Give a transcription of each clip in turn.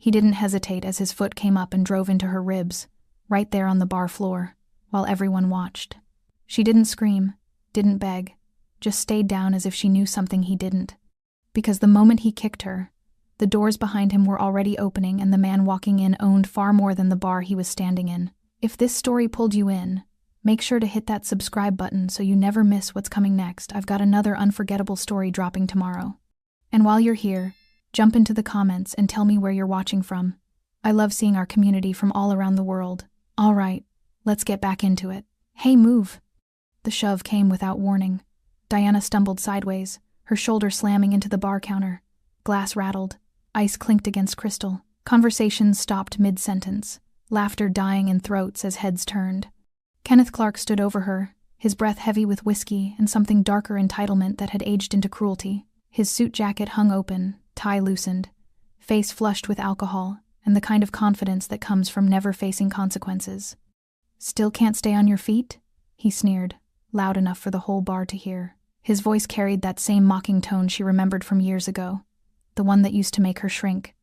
He didn't hesitate as his foot came up and drove into her ribs, right there on the bar floor, while everyone watched. She didn't scream, didn't beg, just stayed down as if she knew something he didn't. Because the moment he kicked her, the doors behind him were already opening and the man walking in owned far more than the bar he was standing in. If this story pulled you in, make sure to hit that subscribe button so you never miss what's coming next. I've got another unforgettable story dropping tomorrow. And while you're here, jump into the comments and tell me where you're watching from. I love seeing our community from all around the world. All right, let's get back into it. Hey, move. The shove came without warning. Diana stumbled sideways, her shoulder slamming into the bar counter. Glass rattled. Ice clinked against crystal. Conversations stopped mid-sentence, laughter dying in throats as heads turned. Kenneth Clark stood over her, his breath heavy with whiskey and something darker entitlement that had aged into cruelty. His suit jacket hung open, tie loosened, face flushed with alcohol, and the kind of confidence that comes from never facing consequences. "Still can't stay on your feet?" he sneered, loud enough for the whole bar to hear. His voice carried that same mocking tone she remembered from years ago, the one that used to make her shrink.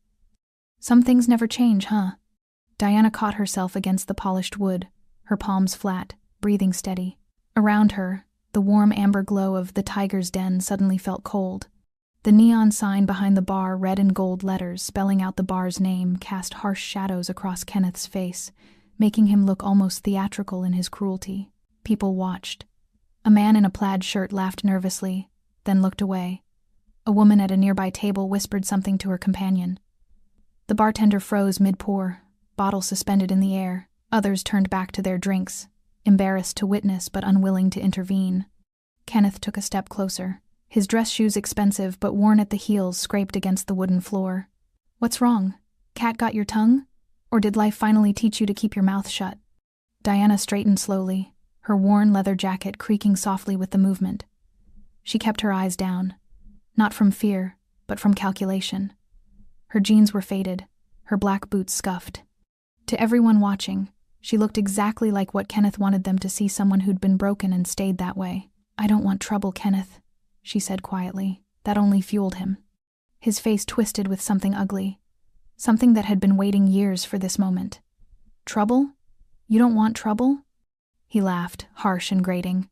"Some things never change, huh?" Diana caught herself against the polished wood, her palms flat, breathing steady. Around her, the warm amber glow of the Tiger's Den suddenly felt cold. The neon sign behind the bar, red and gold letters spelling out the bar's name, cast harsh shadows across Kenneth's face, making him look almost theatrical in his cruelty. People watched. A man in a plaid shirt laughed nervously, then looked away. A woman at a nearby table whispered something to her companion. The bartender froze mid-pour, bottle suspended in the air. Others turned back to their drinks, embarrassed to witness but unwilling to intervene. Kenneth took a step closer. His dress shoes, expensive but worn at the heels, scraped against the wooden floor. "What's wrong? Cat got your tongue? Or did life finally teach you to keep your mouth shut?" Diana straightened slowly, her worn leather jacket creaking softly with the movement. She kept her eyes down, not from fear, but from calculation. Her jeans were faded, her black boots scuffed. To everyone watching, she looked exactly like what Kenneth wanted them to see, someone who'd been broken and stayed that way. "I don't want trouble, Kenneth," she said quietly. That only fueled him. His face twisted with something ugly, something that had been waiting years for this moment. "Trouble? You don't want trouble?" He laughed, harsh and grating.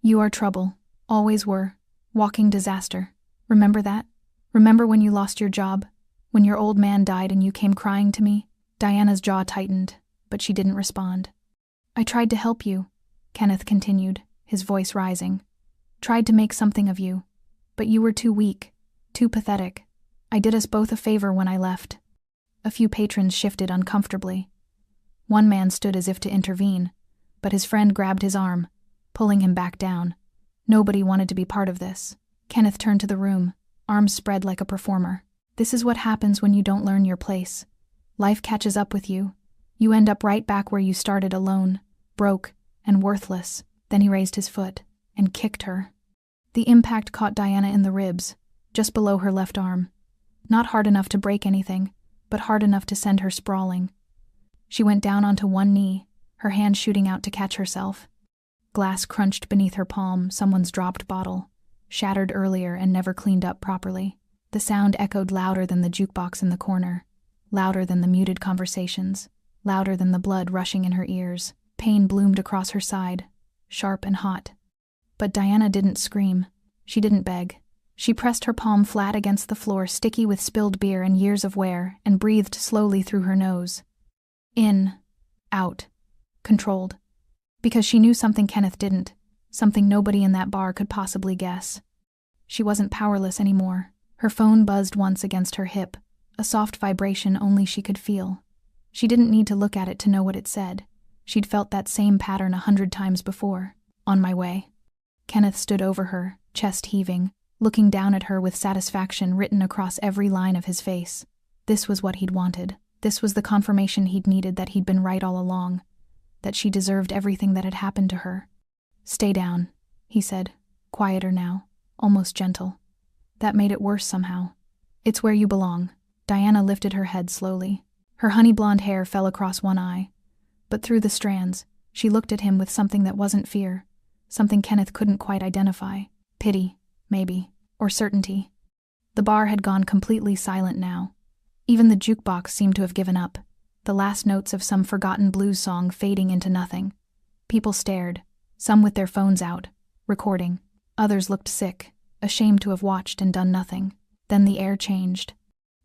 "You are trouble. Always were. Walking disaster. Remember that? Remember when you lost your job? When your old man died and you came crying to me?" Diana's jaw tightened, but she didn't respond. "I tried to help you," Kenneth continued, his voice rising. "Tried to make something of you. But you were too weak, too pathetic. I did us both a favor when I left." A few patrons shifted uncomfortably. One man stood as if to intervene, but his friend grabbed his arm, pulling him back down. Nobody wanted to be part of this. Kenneth turned to the room, arms spread like a performer. "This is what happens when you don't learn your place. Life catches up with you. You end up right back where you started, alone, broke, and worthless." Then he raised his foot and kicked her. The impact caught Diana in the ribs, just below her left arm. Not hard enough to break anything, but hard enough to send her sprawling. She went down onto one knee, her hand shooting out to catch herself. Glass crunched beneath her palm, someone's dropped bottle, shattered earlier and never cleaned up properly. The sound echoed louder than the jukebox in the corner, louder than the muted conversations, louder than the blood rushing in her ears. Pain bloomed across her side, sharp and hot. But Diana didn't scream. She didn't beg. She pressed her palm flat against the floor, sticky with spilled beer and years of wear, and breathed slowly through her nose. In, out, controlled. Because she knew something Kenneth didn't, something nobody in that bar could possibly guess. She wasn't powerless anymore. Her phone buzzed once against her hip, a soft vibration only she could feel. She didn't need to look at it to know what it said. She'd felt that same pattern 100 times before. "On my way." Kenneth stood over her, chest heaving, looking down at her with satisfaction written across every line of his face. This was what he'd wanted. This was the confirmation he'd needed that he'd been right all along, that she deserved everything that had happened to her. "Stay down," he said, quieter now, almost gentle. That made it worse somehow. "It's where you belong." Diana lifted her head slowly. Her honey blonde hair fell across one eye, but through the strands, she looked at him with something that wasn't fear, something Kenneth couldn't quite identify. Pity, maybe, or certainty. The bar had gone completely silent now. Even the jukebox seemed to have given up, the last notes of some forgotten blues song fading into nothing. People stared, some with their phones out, recording. Others looked sick, ashamed to have watched and done nothing. Then the air changed.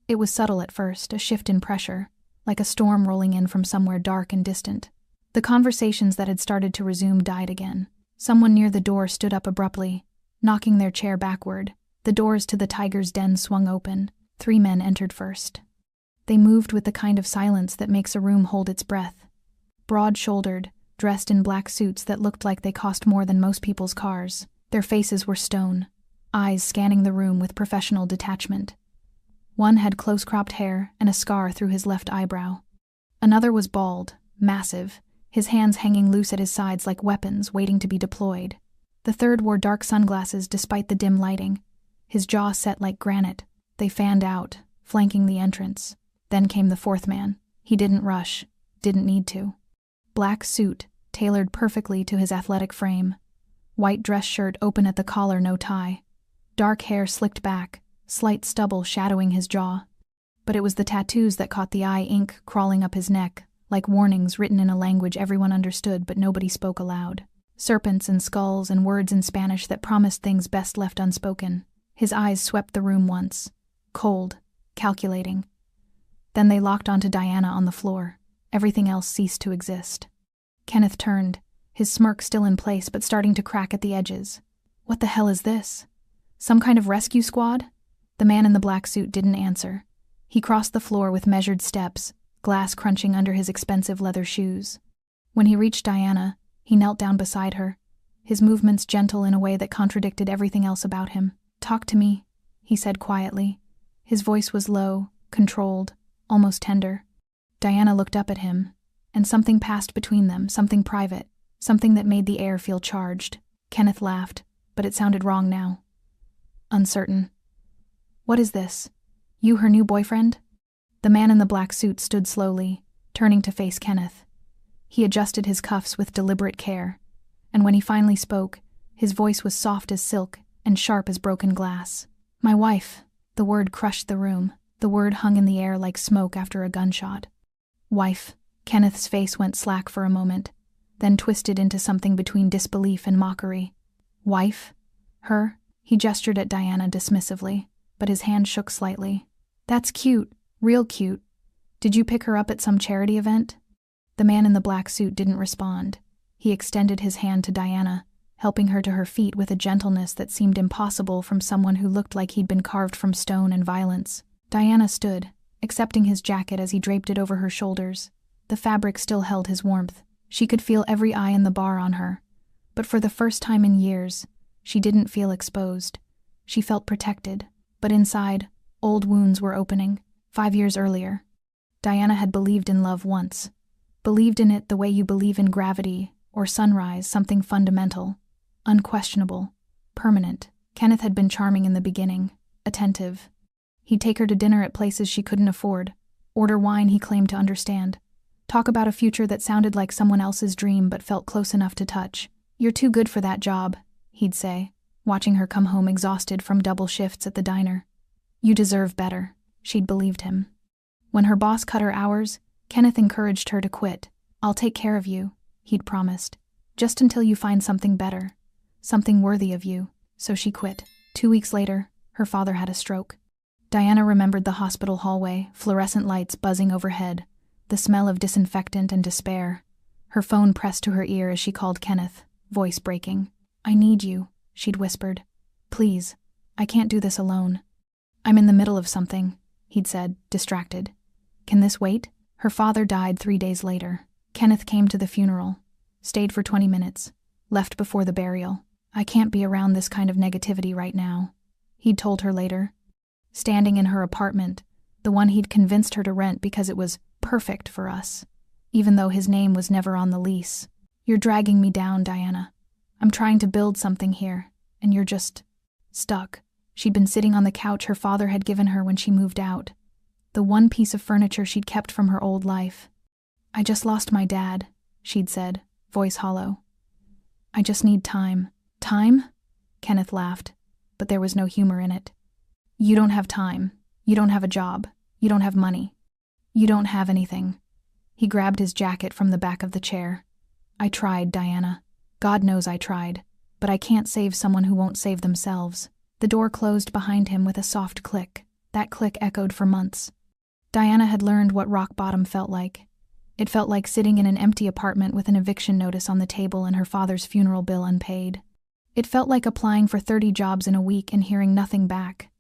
It was subtle at first, a shift in pressure, like a storm rolling in from somewhere dark and distant. The conversations that had started to resume died again. Someone near the door stood up abruptly, knocking their chair backward. The doors to the tiger's den swung open. 3 men entered first. They moved with the kind of silence that makes a room hold its breath. Broad-shouldered, dressed in black suits that looked like they cost more than most people's cars. Their faces were stone, eyes scanning the room with professional detachment. One had close-cropped hair and a scar through his left eyebrow. Another was bald, massive, his hands hanging loose at his sides like weapons waiting to be deployed. The third wore dark sunglasses despite the dim lighting, his jaw set like granite. They fanned out, flanking the entrance. Then came the fourth man. He didn't rush, didn't need to. Black suit, tailored perfectly to his athletic frame. White dress shirt open at the collar, no tie. Dark hair slicked back, slight stubble shadowing his jaw. But it was the tattoos that caught the eye, ink crawling up his neck, like warnings written in a language everyone understood but nobody spoke aloud. Serpents and skulls and words in Spanish that promised things best left unspoken. His eyes swept the room once. Cold, calculating. Then they locked onto Diana on the floor. Everything else ceased to exist. Kenneth turned, his smirk still in place but starting to crack at the edges. What the hell is this? Some kind of rescue squad? The man in the black suit didn't answer. He crossed the floor with measured steps, glass crunching under his expensive leather shoes. When he reached Diana, he knelt down beside her, his movements gentle in a way that contradicted everything else about him. "Talk to me," he said quietly. His voice was low, controlled, almost tender. Diana looked up at him, and something passed between them, something private, something that made the air feel charged. Kenneth laughed, but it sounded wrong now. Uncertain. "What is this? You her new boyfriend?" The man in the black suit stood slowly, turning to face Kenneth. He adjusted his cuffs with deliberate care, and when he finally spoke, his voice was soft as silk and sharp as broken glass. "My wife." The word crushed the room. The word hung in the air like smoke after a gunshot. "Wife." Kenneth's face went slack for a moment, then twisted into something between disbelief and mockery. "Wife? Her?" He gestured at Diana dismissively, but his hand shook slightly. "That's cute, real cute. Did you pick her up at some charity event?" The man in the black suit didn't respond. He extended his hand to Diana, helping her to her feet with a gentleness that seemed impossible from someone who looked like he'd been carved from stone and violence. Diana stood, accepting his jacket as he draped it over her shoulders. The fabric still held his warmth. She could feel every eye in the bar on her. But for the first time in years, she didn't feel exposed. She felt protected. But inside, old wounds were opening. 5 years earlier, Diana had believed in love once. Believed in it the way you believe in gravity or sunrise, something fundamental, unquestionable, permanent. Kenneth had been charming in the beginning, attentive. He'd take her to dinner at places she couldn't afford, order wine he claimed to understand, talk about a future that sounded like someone else's dream but felt close enough to touch. "You're too good for that job," he'd say, watching her come home exhausted from double shifts at the diner. "You deserve better," she'd believed him. When her boss cut her hours, Kenneth encouraged her to quit. "I'll take care of you," he'd promised, "just until you find something better, something worthy of you." So she quit. 2 weeks later, her father had a stroke. Diana remembered the hospital hallway, fluorescent lights buzzing overhead, the smell of disinfectant and despair. Her phone pressed to her ear as she called Kenneth, voice breaking. "I need you," she'd whispered. "Please, I can't do this alone." "I'm in the middle of something," he'd said, distracted. "Can this wait?" Her father died 3 days later. Kenneth came to the funeral, stayed for 20 minutes, left before the burial. "I can't be around this kind of negativity right now," he'd told her later. Standing in her apartment, the one he'd convinced her to rent because it was perfect for us, even though his name was never on the lease. "You're dragging me down, Diana. I'm trying to build something here, and you're just stuck." She'd been sitting on the couch her father had given her when she moved out, the one piece of furniture she'd kept from her old life. "I just lost my dad," she'd said, voice hollow. "I just need time." "Time?" Kenneth laughed, but there was no humor in it. "You don't have time. You don't have a job. You don't have money. You don't have anything." He grabbed his jacket from the back of the chair. "I tried, Diana. God knows I tried. But I can't save someone who won't save themselves." The door closed behind him with a soft click. That click echoed for months. Diana had learned what rock bottom felt like. It felt like sitting in an empty apartment with an eviction notice on the table and her father's funeral bill unpaid. It felt like applying for 30 jobs in a week and hearing nothing back.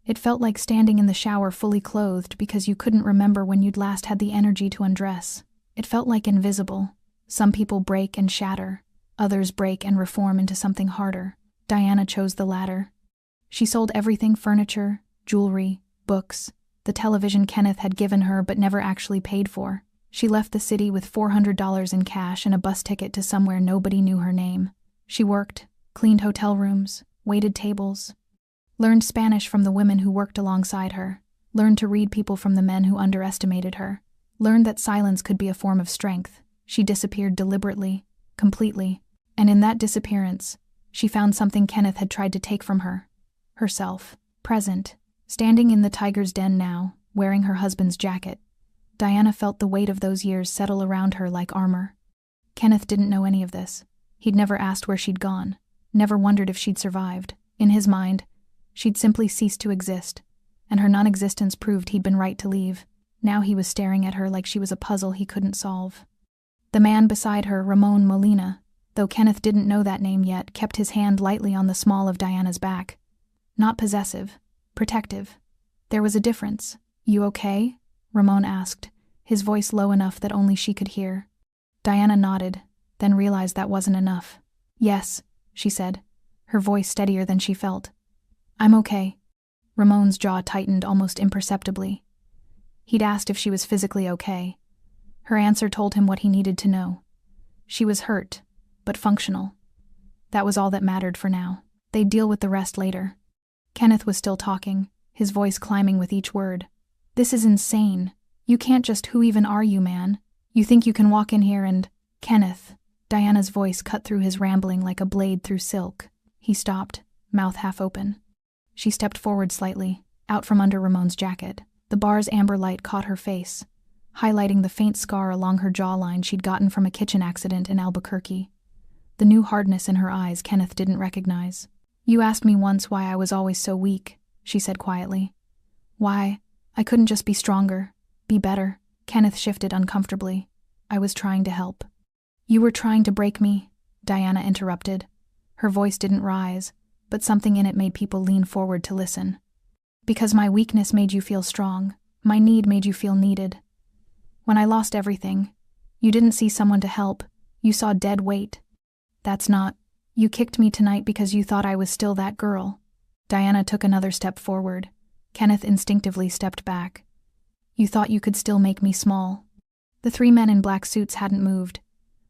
It felt like standing in the shower fully clothed because you couldn't remember when you'd last had the energy to undress. It felt like invisible. Some people break and shatter. Others break and reform into something harder. Diana chose the latter. She sold everything: furniture, jewelry, books, the television Kenneth had given her but never actually paid for. She left the city with $400 in cash and a bus ticket to somewhere nobody knew her name. She worked, cleaned hotel rooms, waited tables, learned Spanish from the women who worked alongside her, learned to read people from the men who underestimated her, learned that silence could be a form of strength. She disappeared deliberately, completely, and in that disappearance, she found something Kenneth had tried to take from her: herself. Present, standing in the tiger's den now, wearing her husband's jacket, Diana felt the weight of those years settle around her like armor. Kenneth didn't know any of this. He'd never asked where she'd gone, never wondered if she'd survived. In his mind, she'd simply ceased to exist, and her non-existence proved he'd been right to leave. Now he was staring at her like she was a puzzle he couldn't solve. The man beside her, Ramon Molina, though Kenneth didn't know that name yet, kept his hand lightly on the small of Diana's back. Not possessive, protective. There was a difference. "You okay?" Ramon asked, his voice low enough that only she could hear. Diana nodded, then realized that wasn't enough. "Yes," she said, her voice steadier than she felt. "I'm okay." Ramon's jaw tightened almost imperceptibly. He'd asked if she was physically okay. Her answer told him what he needed to know. She was hurt, but functional. That was all that mattered for now. They'd deal with the rest later. Kenneth was still talking, his voice climbing with each word. "This is insane. You can't just— who even are you, man? You think you can walk in here and—" "Kenneth." Diana's voice cut through his rambling like a blade through silk. He stopped, mouth half open. She stepped forward slightly, out from under Ramon's jacket. The bar's amber light caught her face, highlighting the faint scar along her jawline she'd gotten from a kitchen accident in Albuquerque. The new hardness in her eyes Kenneth didn't recognize. "You asked me once why I was always so weak," she said quietly. "Why I couldn't just be stronger, be better." Kenneth shifted uncomfortably. "I was trying to help." "You were trying to break me," Diana interrupted. Her voice didn't rise, but something in it made people lean forward to listen. "Because my weakness made you feel strong. My need made you feel needed. When I lost everything, you didn't see someone to help. You saw dead weight. That's not— You kicked me tonight because you thought I was still that girl." Diana took another step forward. Kenneth instinctively stepped back. "You thought you could still make me small." The three men in black suits hadn't moved,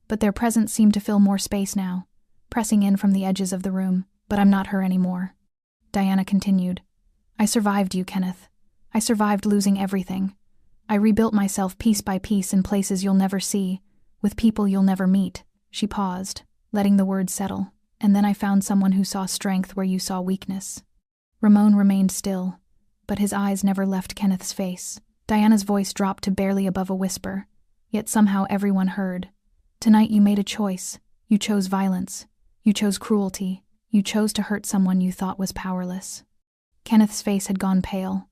but their presence seemed to fill more space now, pressing in from the edges of the room. "But I'm not her anymore," Diana continued. "I survived you, Kenneth. I survived losing everything. I rebuilt myself piece by piece in places you'll never see, with people you'll never meet." She paused, letting the words settle. "And then I found someone who saw strength where you saw weakness." Ramon remained still, but his eyes never left Kenneth's face. Diana's voice dropped to barely above a whisper, yet somehow everyone heard. "Tonight you made a choice. You chose violence. You chose cruelty. You chose to hurt someone you thought was powerless." Kenneth's face had gone pale.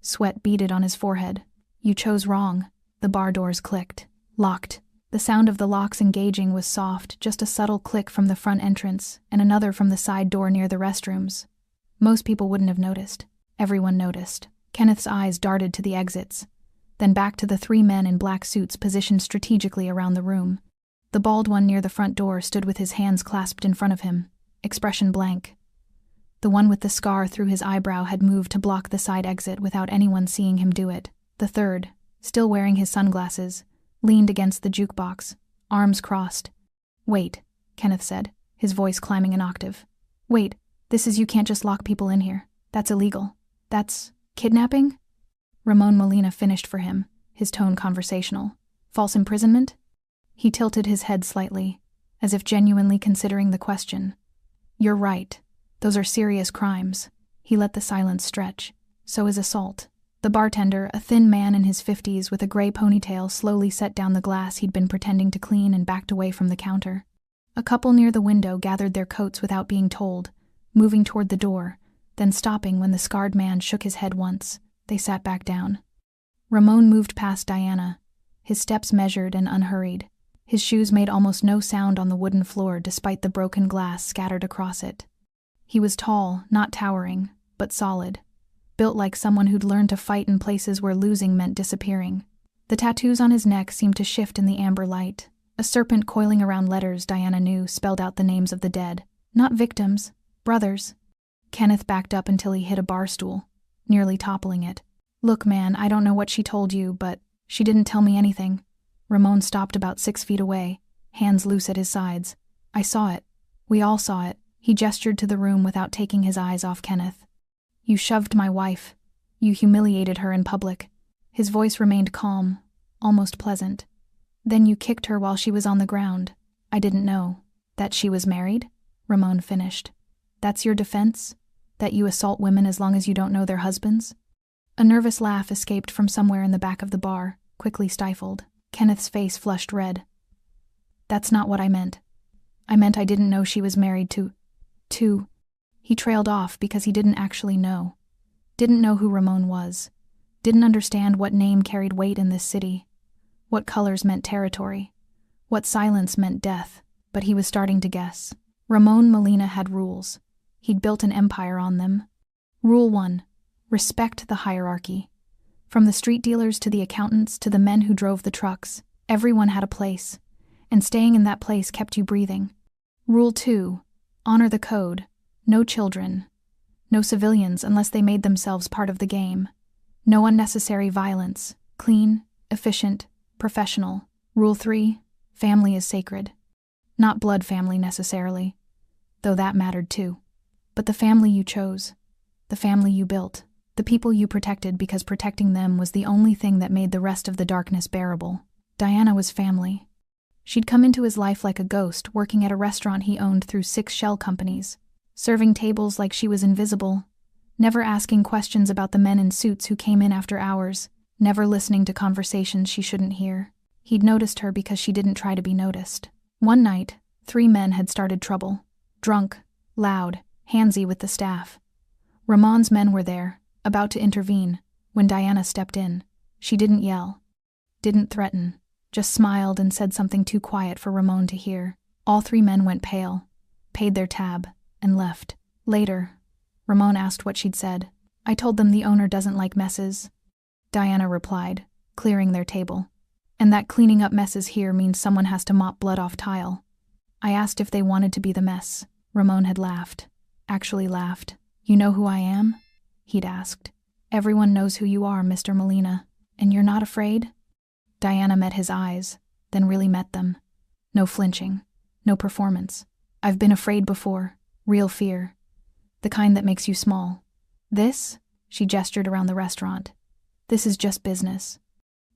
Sweat beaded on his forehead. "You chose wrong." The bar doors clicked, locked. The sound of the locks engaging was soft, just a subtle click from the front entrance and another from the side door near the restrooms. Most people wouldn't have noticed. Everyone noticed. Kenneth's eyes darted to the exits, then back to the three men in black suits positioned strategically around the room. The bald one near the front door stood with his hands clasped in front of him, expression blank. The one with the scar through his eyebrow had moved to block the side exit without anyone seeing him do it. The third, still wearing his sunglasses, leaned against the jukebox, arms crossed. "Wait," Kenneth said, his voice climbing an octave. "Wait, this is— you can't just lock people in here. That's illegal. That's— kidnapping?" Ramon Molina finished for him, his tone conversational. "False imprisonment?" He tilted his head slightly, as if genuinely considering the question. "You're right. Those are serious crimes." He let the silence stretch. "So is assault. The bartender, a thin man in his 50s with a gray ponytail, slowly set down the glass he'd been pretending to clean and backed away from the counter. A couple near the window gathered their coats without being told, moving toward the door, then stopping when the scarred man shook his head once. They sat back down. Ramon moved past Diana, his steps measured and unhurried. His shoes made almost no sound on the wooden floor despite the broken glass scattered across it. He was tall, not towering, but solid, built like someone who'd learned to fight in places where losing meant disappearing. The tattoos on his neck seemed to shift in the amber light. A serpent coiling around letters Diana knew spelled out the names of the dead. Not victims, brothers. Kenneth backed up until he hit a bar stool, nearly toppling it. "Look, man, I don't know what she told you, but she didn't tell me anything." Ramon stopped about 6 feet away, hands loose at his sides. "I saw it. We all saw it." He gestured to the room without taking his eyes off Kenneth. "You shoved my wife. You humiliated her in public." His voice remained calm, almost pleasant. "Then you kicked her while she was on the ground. I didn't know." "That she was married?" Ramon finished. "That's your defense? That you assault women as long as you don't know their husbands?" A nervous laugh escaped from somewhere in the back of the bar, quickly stifled. Kenneth's face flushed red. "That's not what I meant. I meant I didn't know she was married to... He trailed off because he didn't actually know. Didn't know who Ramon was. Didn't understand what name carried weight in this city. What colors meant territory. What silence meant death. But he was starting to guess. Ramon Molina had rules. He'd built an empire on them. Rule 1. Respect the hierarchy. From the street dealers to the accountants to the men who drove the trucks, everyone had a place, and staying in that place kept you breathing. Rule 2. Honor the code. No children. No civilians unless they made themselves part of the game. No unnecessary violence. Clean, efficient, professional. Rule 3. Family is sacred. Not blood family necessarily, though that mattered too. But the family you chose. The family you built. The people you protected because protecting them was the only thing that made the rest of the darkness bearable. Diana was family. She'd come into his life like a ghost, working at a restaurant he owned through 6 shell companies, serving tables like she was invisible, never asking questions about the men in suits who came in after hours, never listening to conversations she shouldn't hear. He'd noticed her because she didn't try to be noticed. One night, 3 men had started trouble. Drunk, loud, handsy with the staff. Ramon's men were there, about to intervene, when Diana stepped in. She didn't yell, didn't threaten, just smiled and said something too quiet for Ramon to hear. All 3 men went pale, paid their tab, and left. Later, Ramon asked what she'd said. "I told them the owner doesn't like messes," Diana replied, clearing their table. "And that cleaning up messes here means someone has to mop blood off tile." I asked if they wanted to be the mess. Ramon had laughed. Actually laughed. "You know who I am?" he'd asked. "Everyone knows who you are, Mr. Molina. And you're not afraid?" Diana met his eyes, then really met them. No flinching. No performance. "I've been afraid before. Real fear. The kind that makes you small. This?" She gestured around the restaurant. "This is just business."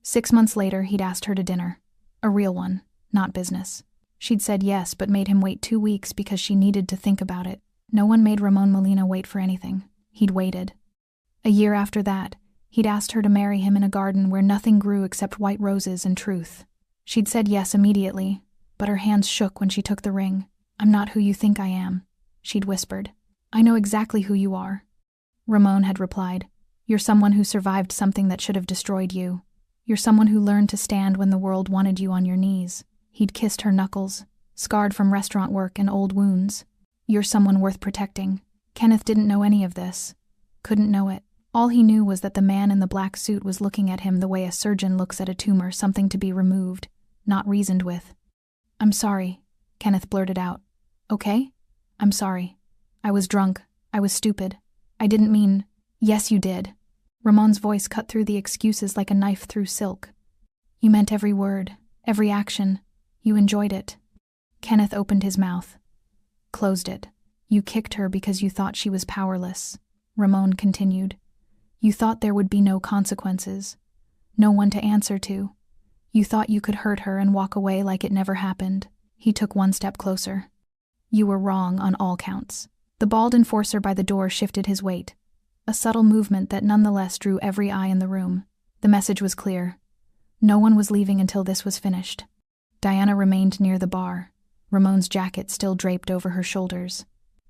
6 months later, he'd asked her to dinner. A real one, not business. She'd said yes, but made him wait 2 weeks because she needed to think about it. No one made Ramon Molina wait for anything. He'd waited. A year after that, he'd asked her to marry him in a garden where nothing grew except white roses and truth. She'd said yes immediately, but her hands shook when she took the ring. "I'm not who you think I am," she'd whispered. "I know exactly who you are." Ramon had replied, "You're someone who survived something that should have destroyed you. You're someone who learned to stand when the world wanted you on your knees." He'd kissed her knuckles, scarred from restaurant work and old wounds. "You're someone worth protecting." Kenneth didn't know any of this. Couldn't know it. All he knew was that the man in the black suit was looking at him the way a surgeon looks at a tumor, something to be removed, not reasoned with. "I'm sorry," Kenneth blurted out. "Okay? I'm sorry. I was drunk. I was stupid. I didn't mean..." "Yes, you did." Ramon's voice cut through the excuses like a knife through silk. "You meant every word, every action. You enjoyed it." Kenneth opened his mouth. Closed it. "You kicked her because you thought she was powerless," Ramon continued. "You thought there would be no consequences. No one to answer to. You thought you could hurt her and walk away like it never happened." He took 1 step closer. "You were wrong on all counts." The bald enforcer by the door shifted his weight. a subtle movement that nonetheless drew every eye in the room. The message was clear. No one was leaving until this was finished. Diana remained near the bar, Ramon's jacket still draped over her shoulders.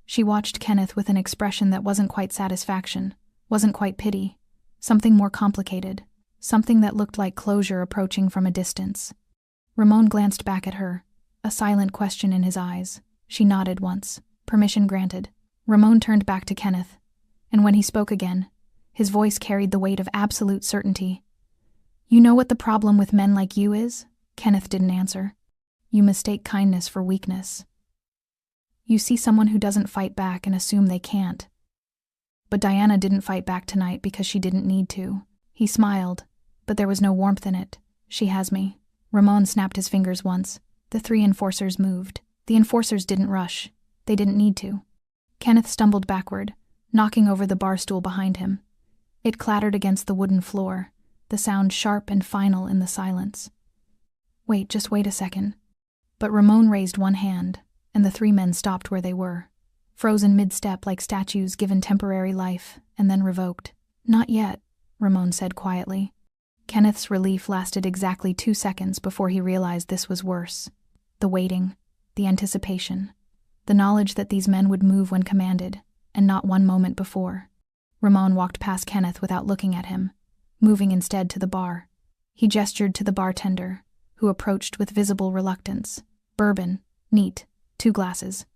She watched Kenneth with an expression that wasn't quite satisfaction, wasn't quite pity, something more complicated, something that looked like closure approaching from a distance. Ramon glanced back at her, a silent question in his eyes. She nodded once, permission granted. Ramon turned back to Kenneth, and when he spoke again, his voice carried the weight of absolute certainty. "You know what the problem with men like you is?" Kenneth didn't answer. "You mistake kindness for weakness. You see someone who doesn't fight back and assume they can't. But Diana didn't fight back tonight because she didn't need to." He smiled, but there was no warmth in it. "She has me." Ramon snapped his fingers once. The 3 enforcers moved. The enforcers didn't rush. They didn't need to. Kenneth stumbled backward, knocking over the bar stool behind him. It clattered against the wooden floor, the sound sharp and final in the silence. "Wait, just wait a second." But Ramon raised one hand, and the 3 men stopped where they were, frozen mid-step like statues given temporary life and then revoked. "Not yet," Ramon said quietly. Kenneth's relief lasted exactly 2 seconds before he realized this was worse. The waiting, the anticipation, the knowledge that these men would move when commanded, and not one moment before. Ramon walked past Kenneth without looking at him, moving instead to the bar. He gestured to the bartender, who approached with visible reluctance. "Bourbon, neat, 2 glasses."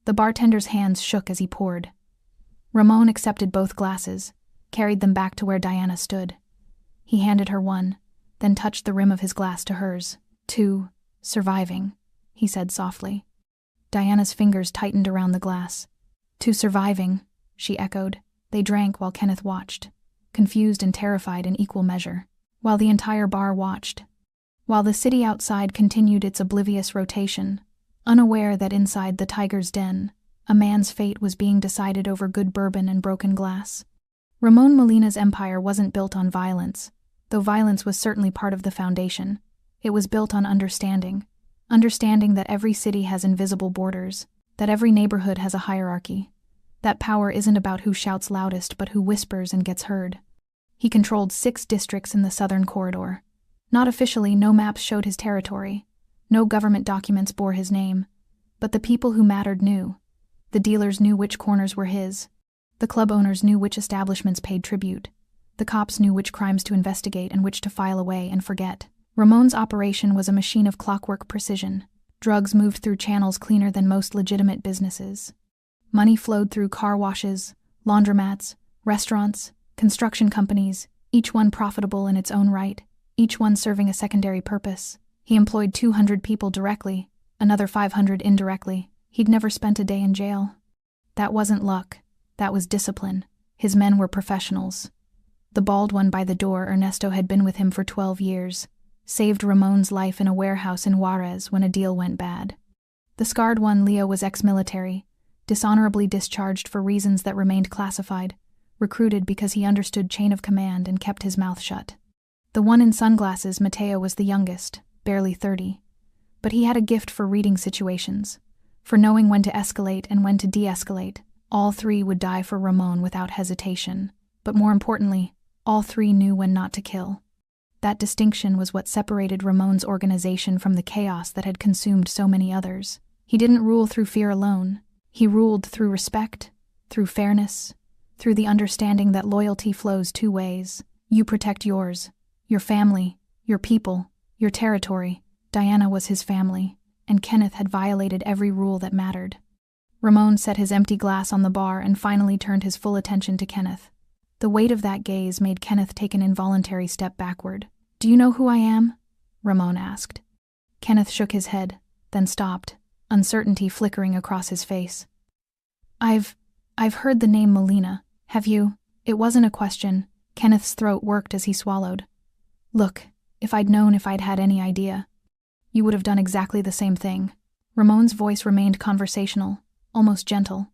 The bartender's hands shook as he poured. Ramon accepted both glasses, carried them back to where Diana stood. He handed her one, then touched the rim of his glass to hers. "To surviving," he said softly. Diana's fingers tightened around the glass. "To surviving," she echoed. They drank while Kenneth watched, confused and terrified in equal measure, while the entire bar watched, while the city outside continued its oblivious rotation, unaware that inside the tiger's den, a man's fate was being decided over good bourbon and broken glass. Ramon Molina's empire wasn't built on violence, though violence was certainly part of the foundation. It was built on understanding that every city has invisible borders, that every neighborhood has a hierarchy, that power isn't about who shouts loudest but who whispers and gets heard. He controlled 6 districts in the southern corridor. Not officially, no maps showed his territory, no government documents bore his name, but the people who mattered knew. The dealers knew which corners were his. The club owners knew which establishments paid tribute. The cops knew which crimes to investigate and which to file away and forget. Ramon's operation was a machine of clockwork precision. Drugs moved through channels cleaner than most legitimate businesses. Money flowed through car washes, laundromats, restaurants, construction companies, each one profitable in its own right, each one serving a secondary purpose. He employed 200 people directly, another 500 indirectly. He'd never spent a day in jail. That wasn't luck. That was discipline. His men were professionals. The bald one by the door, Ernesto, had been with him for 12 years, saved Ramon's life in a warehouse in Juarez when a deal went bad. The scarred one, Leo, was ex-military, dishonorably discharged for reasons that remained classified, recruited because he understood chain of command and kept his mouth shut. The one in sunglasses, Mateo, was the youngest, barely 30. But he had a gift for reading situations, for knowing when to escalate and when to de-escalate. All 3 would die for Ramon without hesitation, but more importantly, all 3 knew when not to kill. That distinction was what separated Ramon's organization from the chaos that had consumed so many others. He didn't rule through fear alone. He ruled through respect, through fairness, through the understanding that loyalty flows 2 ways. You protect yours, your family, your people, your territory. Diana was his family, and Kenneth had violated every rule that mattered. Ramon set his empty glass on the bar and finally turned his full attention to Kenneth. The weight of that gaze made Kenneth take an involuntary step backward. "Do you know who I am?" Ramon asked. Kenneth shook his head, then stopped, uncertainty flickering across his face. I've heard the name Molina. Have you?" It wasn't a question. Kenneth's throat worked as he swallowed. "Look, if I'd known, if I'd had any idea, you would have done exactly the same thing." Ramon's voice remained conversational, almost gentle.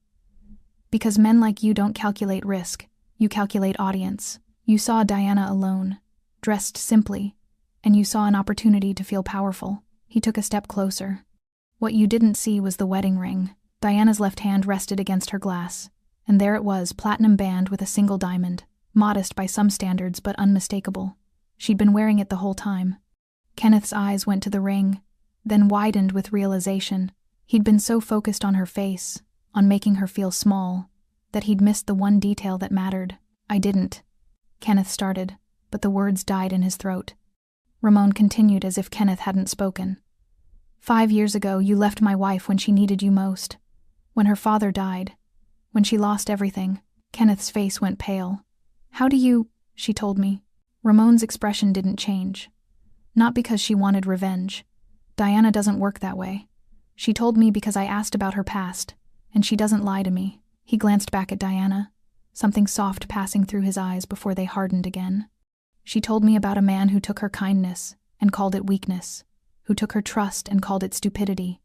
"Because men like you don't calculate risk, you calculate audience. You saw Diana alone, dressed simply, and you saw an opportunity to feel powerful." He took a step closer. "What you didn't see was the wedding ring." Diana's left hand rested against her glass, And there it was, platinum band with a single diamond, modest by some standards but unmistakable. She'd been wearing it the whole time. Kenneth's eyes went to the ring, then widened with realization. He'd been so focused on her face, on making her feel small, that he'd missed the one detail that mattered. "I didn't," Kenneth started, but the words died in his throat. Ramon continued as if Kenneth hadn't spoken. "5 years ago, you left my wife when she needed you most. When her father died. When she lost everything." Kenneth's face went pale. "How do you—" she told me. Ramon's expression didn't change. Not because she wanted revenge. Diana doesn't work that way. She told me because I asked about her past, and she doesn't lie to me. He glanced back at Diana, something soft passing through his eyes before they hardened again. "She told me about a man who took her kindness and called it weakness, who took her trust and called it stupidity,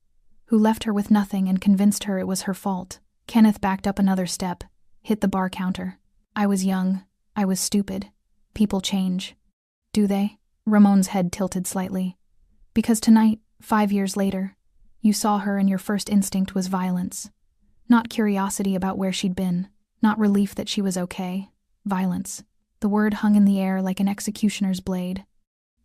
who left her with nothing and convinced her it was her fault." Kenneth backed up another step, hit the bar counter. "I was young. I was stupid. People change." "Do they?" Ramon's head tilted slightly. "Because tonight, 5 years later, you saw her and your first instinct was violence. Not curiosity about where she'd been, not relief that she was okay. Violence." The word hung in the air like an executioner's blade.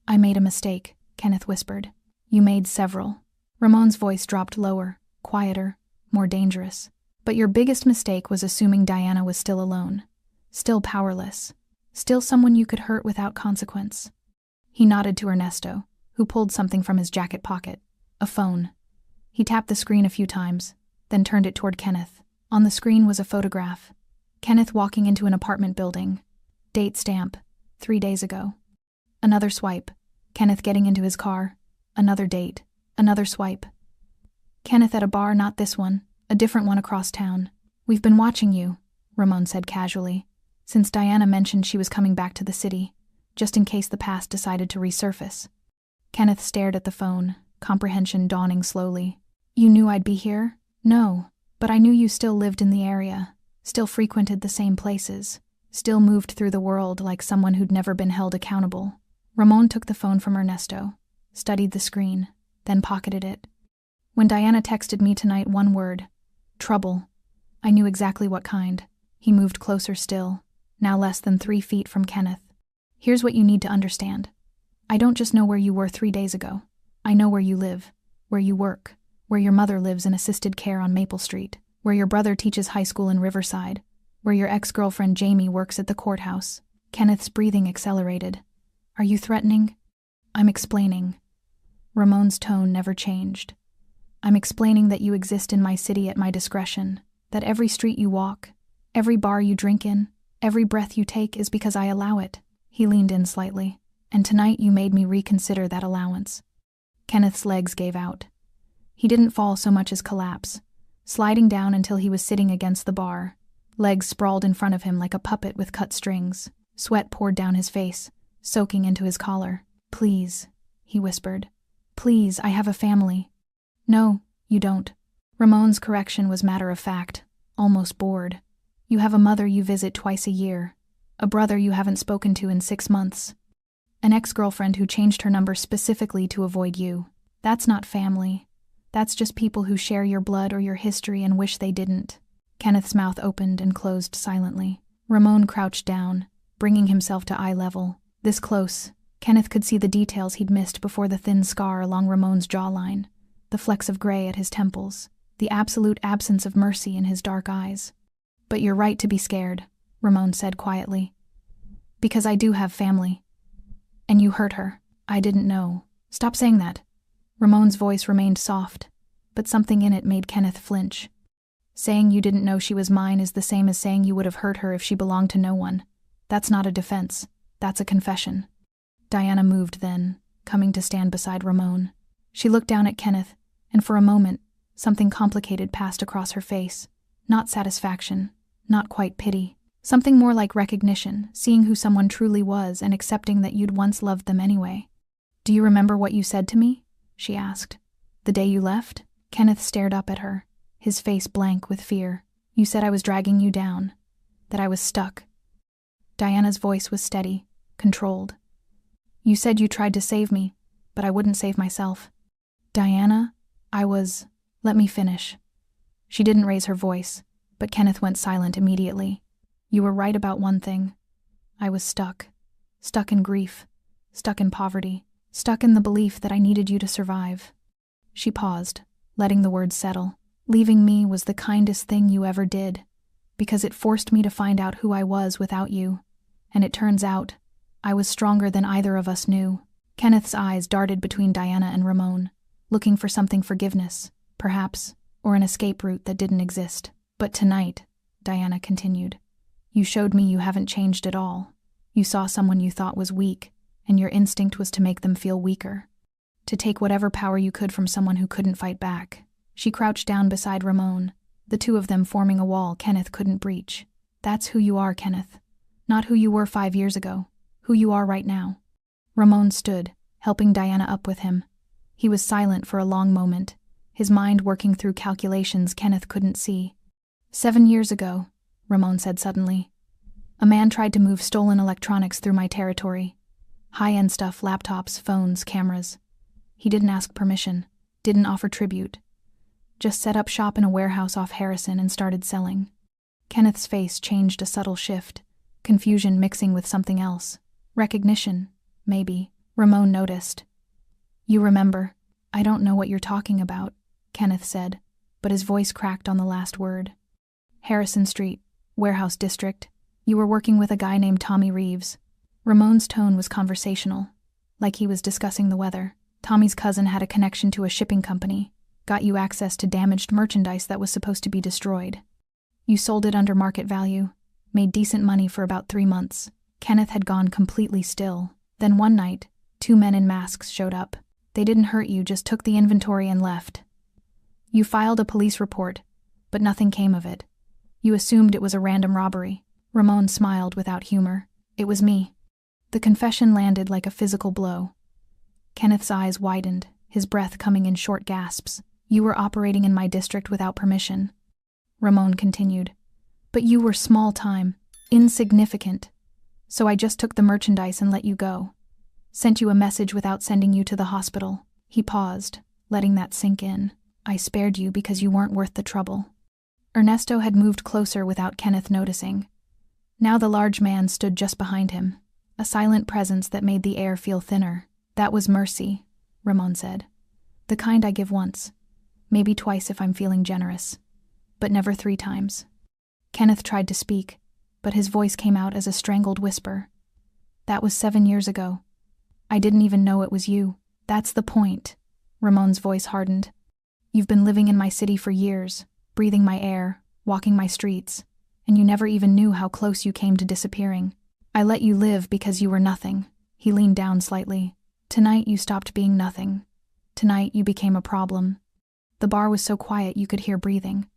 "I made a mistake," Kenneth whispered. "You made several." Ramon's voice dropped lower, quieter, more dangerous. "But your biggest mistake was assuming Diana was still alone, still powerless, still someone you could hurt without consequence." He nodded to Ernesto, who pulled something from his jacket pocket. A phone. He tapped the screen a few times, then turned it toward Kenneth. On the screen was a photograph. Kenneth walking into an apartment building. Date stamp, 3 days ago. Another swipe. Kenneth getting into his car. Another date. Another swipe. Kenneth at a bar, not this one, a different one across town. "We've been watching you," Ramon said casually, "since Diana mentioned she was coming back to the city, just in case the past decided to resurface." Kenneth stared at the phone, comprehension dawning slowly. "You knew I'd be here?" "No, but I knew you still lived in the area, still frequented the same places, still moved through the world like someone who'd never been held accountable." Ramon took the phone from Ernesto, studied the screen, then pocketed it. "When Diana texted me tonight, one word. Trouble. I knew exactly what kind." He moved closer still, now less than 3 feet from Kenneth. "Here's what you need to understand. I don't just know where you were 3 days ago. I know where you live, where you work, where your mother lives in assisted care on Maple Street, where your brother teaches high school in Riverside, where your ex-girlfriend Jamie works at the courthouse." Kenneth's breathing accelerated. "Are you threatening?" "I'm explaining." Ramon's tone never changed. "I'm explaining that you exist in my city at my discretion, that every street you walk, every bar you drink in, every breath you take is because I allow it." He leaned in slightly. "And tonight you made me reconsider that allowance." Kenneth's legs gave out. He didn't fall so much as collapse, sliding down until he was sitting against the bar, legs sprawled in front of him like a puppet with cut strings. Sweat poured down his face, soaking into his collar. "Please," he whispered. "Please, I have a family." "No, you don't." Ramon's correction was matter of fact, almost bored. "You have a mother you visit twice a year, a brother you haven't spoken to in 6 months, an ex-girlfriend who changed her number specifically to avoid you. That's not family. That's just people who share your blood or your history and wish they didn't." Kenneth's mouth opened and closed silently. Ramon crouched down, bringing himself to eye level. This close, Kenneth could see the details he'd missed before: the thin scar along Ramon's jawline, the flecks of gray at his temples, the absolute absence of mercy in his dark eyes. "But you're right to be scared," Ramon said quietly. "Because I do have family. And you hurt her." "I didn't know." "Stop saying that." Ramon's voice remained soft, but something in it made Kenneth flinch. "Saying you didn't know she was mine is the same as saying you would have hurt her if she belonged to no one. That's not a defense. That's a confession." Diana moved then, coming to stand beside Ramon. She looked down at Kenneth, and for a moment, something complicated passed across her face. Not satisfaction, not quite pity. Something more like recognition, seeing who someone truly was and accepting that you'd once loved them anyway. "Do you remember what you said to me?" she asked. "The day you left?" Kenneth stared up at her, his face blank with fear. "You said I was dragging you down, that I was stuck." Diana's voice was steady, controlled. "You said you tried to save me, but I wouldn't save myself." "Diana, I was—" "Let me finish." She didn't raise her voice, But Kenneth went silent immediately. You were right about one thing. I was stuck. Stuck in grief. Stuck in poverty. Stuck in the belief that I needed you to survive. She paused, letting the words settle. Leaving me was the kindest thing you ever did, because it forced me to find out who I was without you. And it turns out, I was stronger than either of us knew. Kenneth's eyes darted between Diana and Ramon, looking for something forgiveness, perhaps, or an escape route that didn't exist. But tonight, Diana continued, you showed me you haven't changed at all. You saw someone you thought was weak, and your instinct was to make them feel weaker. To take whatever power you could from someone who couldn't fight back. She crouched down beside Ramon, the two of them forming a wall Kenneth couldn't breach. That's who you are, Kenneth. Not who you were 5 years ago. Who you are right now. Ramon stood, helping Diana up with him. He was silent for a long moment, his mind working through calculations Kenneth couldn't see. 7 years ago, Ramon said suddenly, a man tried to move stolen electronics through my territory. High-end stuff, laptops, phones, cameras. He didn't ask permission, didn't offer tribute. Just set up shop in a warehouse off Harrison and started selling. Kenneth's face changed a subtle shift, confusion mixing with something else. Recognition, maybe. Ramon noticed. You remember. I don't know what you're talking about, Kenneth said, but his voice cracked on the last word. Harrison Street, warehouse district. You were working with a guy named Tommy Reeves. Ramon's tone was conversational, like he was discussing the weather. Tommy's cousin had a connection to a shipping company, got you access to damaged merchandise that was supposed to be destroyed. You sold it under market value, made decent money for about 3 months. Kenneth had gone completely still. Then one night, 2 men in masks showed up. They didn't hurt you, just took the inventory and left. You filed a police report, but nothing came of it. You assumed it was a random robbery. Ramon smiled without humor. It was me. The confession landed like a physical blow. Kenneth's eyes widened, his breath coming in short gasps. You were operating in my district without permission. Ramon continued. But you were small time, insignificant. So I just took the merchandise and let you go. Sent you a message without sending you to the hospital. He paused, letting that sink in. I spared you because you weren't worth the trouble. Ernesto had moved closer without Kenneth noticing. Now the large man stood just behind him, a silent presence that made the air feel thinner. That was mercy, Ramon said. The kind I give once, maybe twice if I'm feeling generous, but never 3 times. Kenneth tried to speak, but his voice came out as a strangled whisper. That was 7 years ago. I didn't even know it was you. That's the point. Ramon's voice hardened. You've been living in my city for years, breathing my air, walking my streets, and you never even knew how close you came to disappearing. I let you live because you were nothing. He leaned down slightly. Tonight you stopped being nothing. Tonight you became a problem. The bar was so quiet you could hear breathing.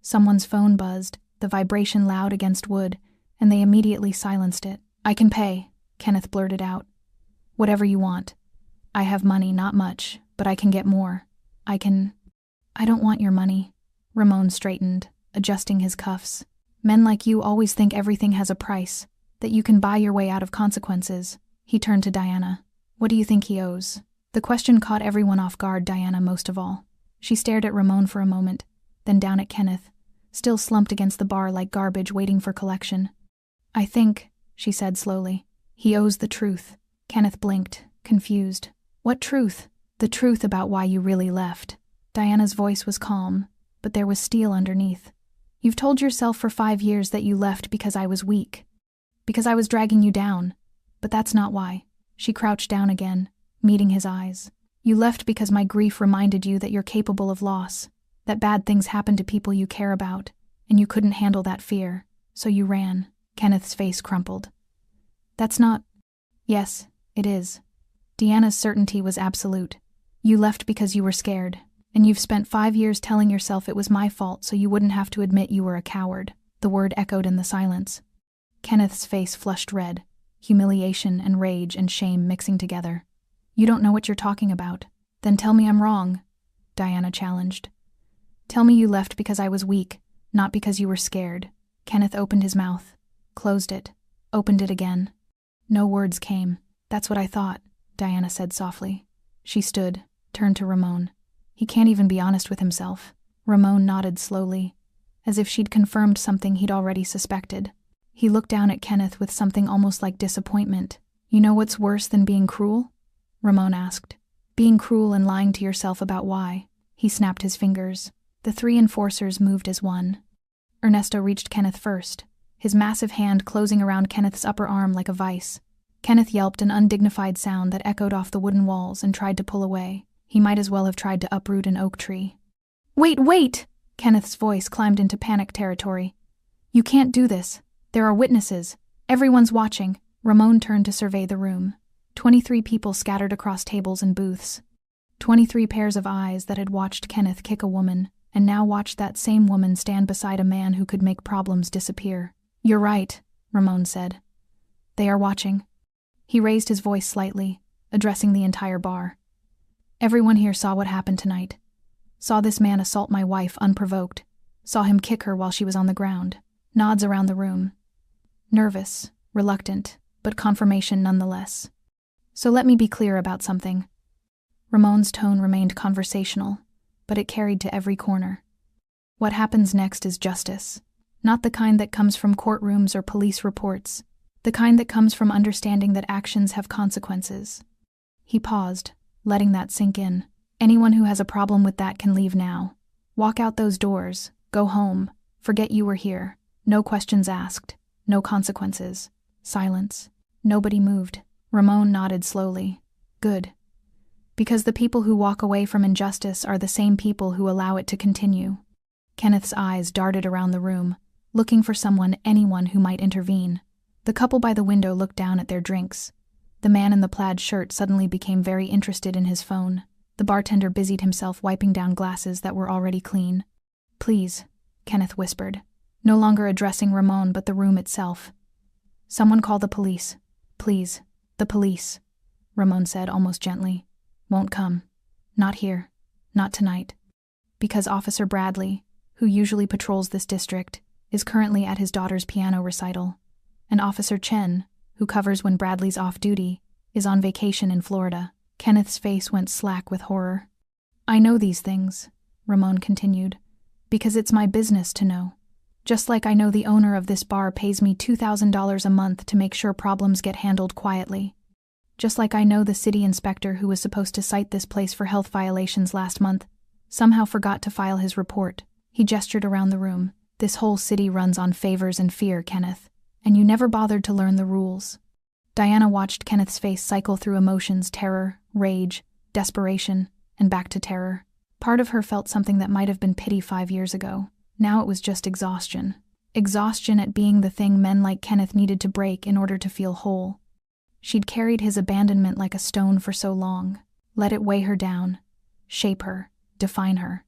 Someone's phone buzzed, the vibration loud against wood, and they immediately silenced it. I can pay, Kenneth blurted out. Whatever you want. I have money, not much, but I can get more. I don't want your money. Ramon straightened, adjusting his cuffs. Men like you always think everything has a price, that you can buy your way out of consequences. He turned to Diana. What do you think he owes? The question caught everyone off guard, Diana most of all. She stared at Ramon for a moment, then down at Kenneth, still slumped against the bar like garbage waiting for collection. I think, she said slowly, he owes the truth. Kenneth blinked, confused. What truth? The truth about why you really left. Diana's voice was calm, but there was steel underneath. You've told yourself for 5 years that you left because I was weak. Because I was dragging you down. But that's not why. She crouched down again, meeting his eyes. You left because my grief reminded you that you're capable of loss, that bad things happen to people you care about, and you couldn't handle that fear, so you ran. Kenneth's face crumpled. That's not... Yes, it is. Deanna's certainty was absolute. You left because you were scared, and you've spent 5 years telling yourself it was my fault so you wouldn't have to admit you were a coward. The word echoed in the silence. Kenneth's face flushed red, humiliation and rage and shame mixing together. You don't know what you're talking about. Then tell me I'm wrong, Diana challenged. Tell me you left because I was weak, not because you were scared. Kenneth opened his mouth, closed it, opened it again. No words came. That's what I thought, Diana said softly. She stood, turned to Ramon. He can't even be honest with himself. Ramon nodded slowly. as if she'd confirmed something he'd already suspected. He looked down at Kenneth with something almost like disappointment. "You know what's worse than being cruel?" Ramon asked. "Being cruel and lying to yourself about why." He snapped his fingers. The 3 enforcers moved as one. Ernesto reached Kenneth first, his massive hand closing around Kenneth's upper arm like a vice. Kenneth yelped an undignified sound that echoed off the wooden walls and tried to pull away. He might as well have tried to uproot an oak tree. "Wait, wait!" Kenneth's voice climbed into panic territory. "You can't do this. There are witnesses. Everyone's watching." Ramon turned to survey the room. 23 people scattered across tables and booths. 23 pairs of eyes that had watched Kenneth kick a woman, and now watched that same woman stand beside a man who could make problems disappear. "You're right," Ramon said. "They are watching." He raised his voice slightly, addressing the entire bar. "Everyone here saw what happened tonight. Saw this man assault my wife unprovoked. Saw him kick her while she was on the ground." Nods around the room. Nervous, reluctant, but confirmation nonetheless. "So let me be clear about something." Ramon's tone remained conversational, but it carried to every corner. "What happens next is justice. Not the kind that comes from courtrooms or police reports. The kind that comes from understanding that actions have consequences." He paused, letting that sink in. "Anyone who has a problem with that can leave now. Walk out those doors, go home, forget you were here. No questions asked, no consequences." Silence. Nobody moved. Ramon nodded slowly. "Good. Because the people who walk away from injustice are the same people who allow it to continue." Kenneth's eyes darted around the room, looking for anyone who might intervene. The couple by the window looked down at their drinks. The man in the plaid shirt suddenly became very interested in his phone. The bartender busied himself wiping down glasses that were already clean. "Please," Kenneth whispered, no longer addressing Ramon but the room itself. "Someone call the police. Please, the police," Ramon said almost gently. "Won't come. Not here. Not tonight. Because Officer Bradley, who usually patrols this district, is currently at his daughter's piano recital. And Officer Chen, who covers when Bradley's off duty, is on vacation in Florida." Kenneth's face went slack with horror. "I know these things," Ramon continued, "because it's my business to know. Just like I know the owner of this bar pays me $2,000 a month to make sure problems get handled quietly. Just like I know the city inspector who was supposed to cite this place for health violations last month somehow forgot to file his report." He gestured around the room. "This whole city runs on favors and fear, Kenneth, and you never bothered to learn the rules." Diana watched Kenneth's face cycle through emotions: terror, rage, desperation, and back to terror. Part of her felt something that might have been pity 5 years ago. Now it was just exhaustion. Exhaustion at being the thing men like Kenneth needed to break in order to feel whole. She'd carried his abandonment like a stone for so long, let it weigh her down, shape her, define her.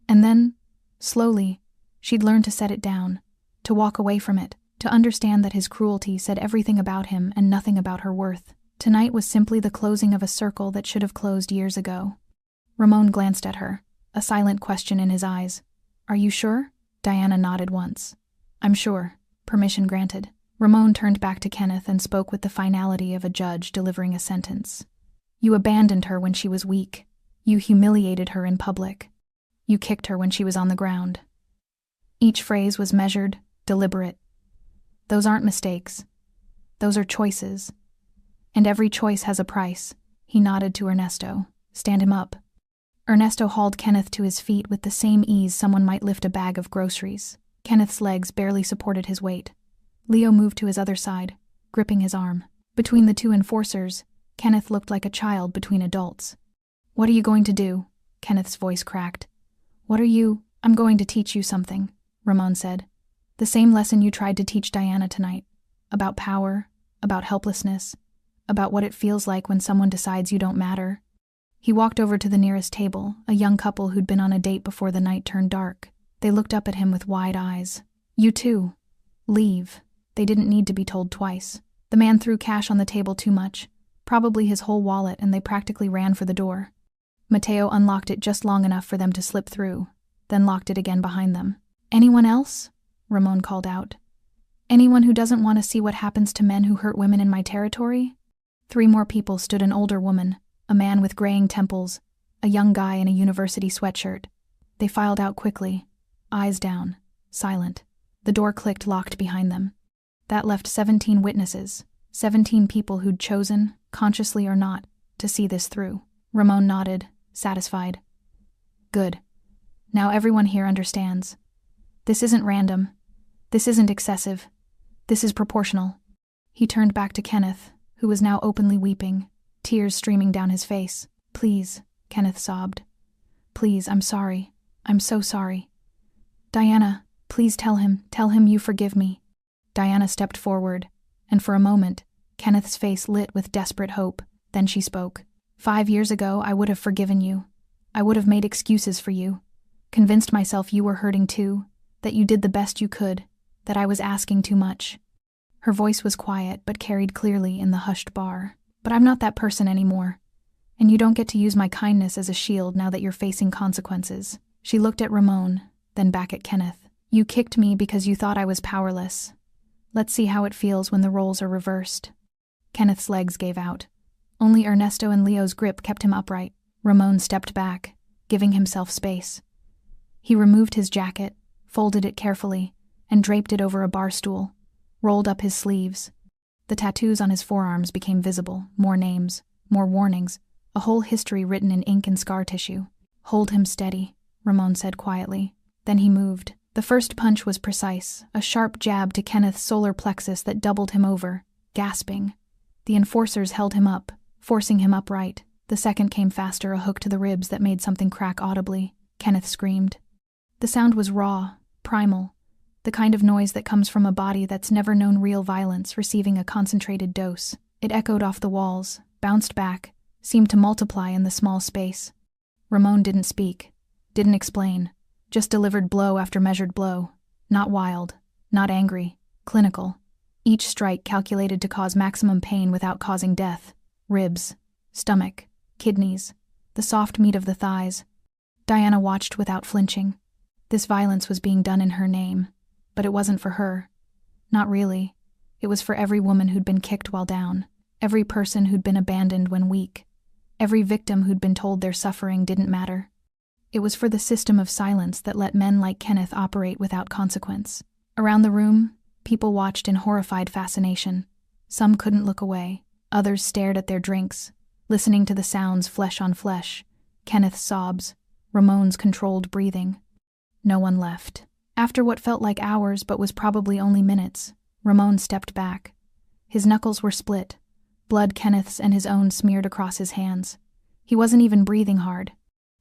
And then, slowly, she'd learned to set it down, to walk away from it, to understand that his cruelty said everything about him and nothing about her worth. Tonight was simply the closing of a circle that should have closed years ago. Ramon glanced at her, a silent question in his eyes. "Are you sure?" Diana nodded once. "I'm sure. Permission granted." Ramon turned back to Kenneth and spoke with the finality of a judge delivering a sentence. "You abandoned her when she was weak. You humiliated her in public. You kicked her when she was on the ground." Each phrase was measured, deliberate. "Those aren't mistakes. Those are choices. And every choice has a price." He nodded to Ernesto. "Stand him up." Ernesto hauled Kenneth to his feet with the same ease someone might lift a bag of groceries. Kenneth's legs barely supported his weight. Leo moved to his other side, gripping his arm. Between the 2 enforcers, Kenneth looked like a child between adults. "What are you going to do?" Kenneth's voice cracked. "I'm going to teach you something," Ramon said. "The same lesson you tried to teach Diana tonight. About power, about helplessness, about what it feels like when someone decides you don't matter." He walked over to the nearest table, a young couple who'd been on a date before the night turned dark. They looked up at him with wide eyes. "You too. Leave." They didn't need to be told twice. The man threw cash on the table too much, probably his whole wallet, and they practically ran for the door. Mateo unlocked it just long enough for them to slip through, then locked it again behind them. "Anyone else?" Ramon called out. "Anyone who doesn't want to see what happens to men who hurt women in my territory?" 3 more people stood: an older woman, a man with graying temples, a young guy in a university sweatshirt. They filed out quickly, eyes down, silent. The door clicked locked behind them. That left 17 witnesses, 17 people who'd chosen, consciously or not, to see this through. Ramon nodded, satisfied. Good. Now everyone here understands. This isn't random. This isn't excessive. This is proportional. He turned back to Kenneth, who was now openly weeping, tears streaming down his face. Please, Kenneth sobbed. Please, I'm sorry. I'm so sorry. Diana, please tell him you forgive me. Diana stepped forward, and for a moment, Kenneth's face lit with desperate hope. Then she spoke. 5 years ago, I would have forgiven you. I would have made excuses for you, convinced myself you were hurting too, that you did the best you could, that I was asking too much. Her voice was quiet but carried clearly in the hushed bar. But I'm not that person anymore, and you don't get to use my kindness as a shield now that you're facing consequences. She looked at Ramon, then back at Kenneth. You kicked me because you thought I was powerless. Let's see how it feels when the roles are reversed. Kenneth's legs gave out. Only Ernesto and Leo's grip kept him upright. Ramon stepped back, giving himself space. He removed his jacket, folded it carefully, and draped it over a bar stool, rolled up his sleeves. The tattoos on his forearms became visible, more names, more warnings, a whole history written in ink and scar tissue. Hold him steady, Ramon said quietly. Then he moved. The first punch was precise, a sharp jab to Kenneth's solar plexus that doubled him over, gasping. The enforcers held him up, forcing him upright. The second came faster, a hook to the ribs that made something crack audibly. Kenneth screamed. The sound was raw, primal, the kind of noise that comes from a body that's never known real violence receiving a concentrated dose. It echoed off the walls, bounced back, seemed to multiply in the small space. Ramon didn't speak, didn't explain, just delivered blow after measured blow. Not wild, not angry, clinical. Each strike calculated to cause maximum pain without causing death. Ribs, stomach, kidneys, the soft meat of the thighs. Diana watched without flinching. This violence was being done in her name, but it wasn't for her. Not really. It was for every woman who'd been kicked while down, every person who'd been abandoned when weak, every victim who'd been told their suffering didn't matter. It was for the system of silence that let men like Kenneth operate without consequence. Around the room, people watched in horrified fascination. Some couldn't look away. Others stared at their drinks, listening to the sounds flesh on flesh, Kenneth's sobs, Ramon's controlled breathing. No one left. After what felt like hours but was probably only minutes, Ramon stepped back. His knuckles were split, blood Kenneth's and his own smeared across his hands. He wasn't even breathing hard.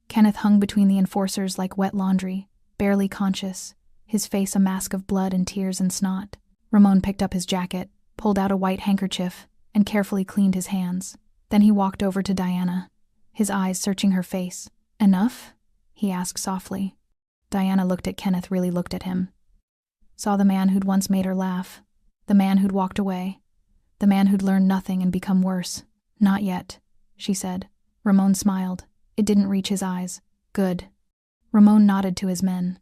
Kenneth hung between the enforcers like wet laundry, barely conscious, his face a mask of blood and tears and snot. Ramon picked up his jacket, pulled out a white handkerchief, and carefully cleaned his hands. Then he walked over to Diana, his eyes searching her face. Enough? He asked softly. Diana looked at Kenneth, really looked at him. Saw the man who'd once made her laugh, the man who'd walked away, the man who'd learned nothing and become worse. Not yet, she said. Ramon smiled. It didn't reach his eyes. Good. Ramon nodded to his men.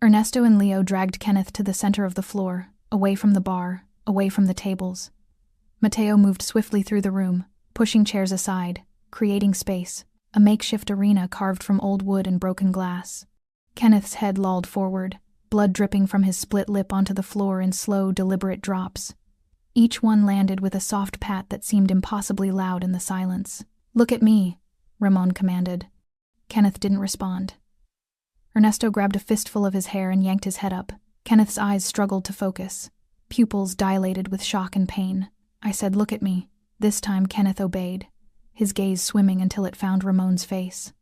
Ernesto and Leo dragged Kenneth to the center of the floor, away from the bar, away from the tables. Mateo moved swiftly through the room, pushing chairs aside, creating space, a makeshift arena carved from old wood and broken glass. Kenneth's head lolled forward, blood dripping from his split lip onto the floor in slow, deliberate drops. Each one landed with a soft pat that seemed impossibly loud in the silence. Look at me, Ramon commanded. Kenneth didn't respond. Ernesto grabbed a fistful of his hair and yanked his head up. Kenneth's eyes struggled to focus, pupils dilated with shock and pain. I said, look at me. This time Kenneth obeyed, his gaze swimming until it found Ramon's face.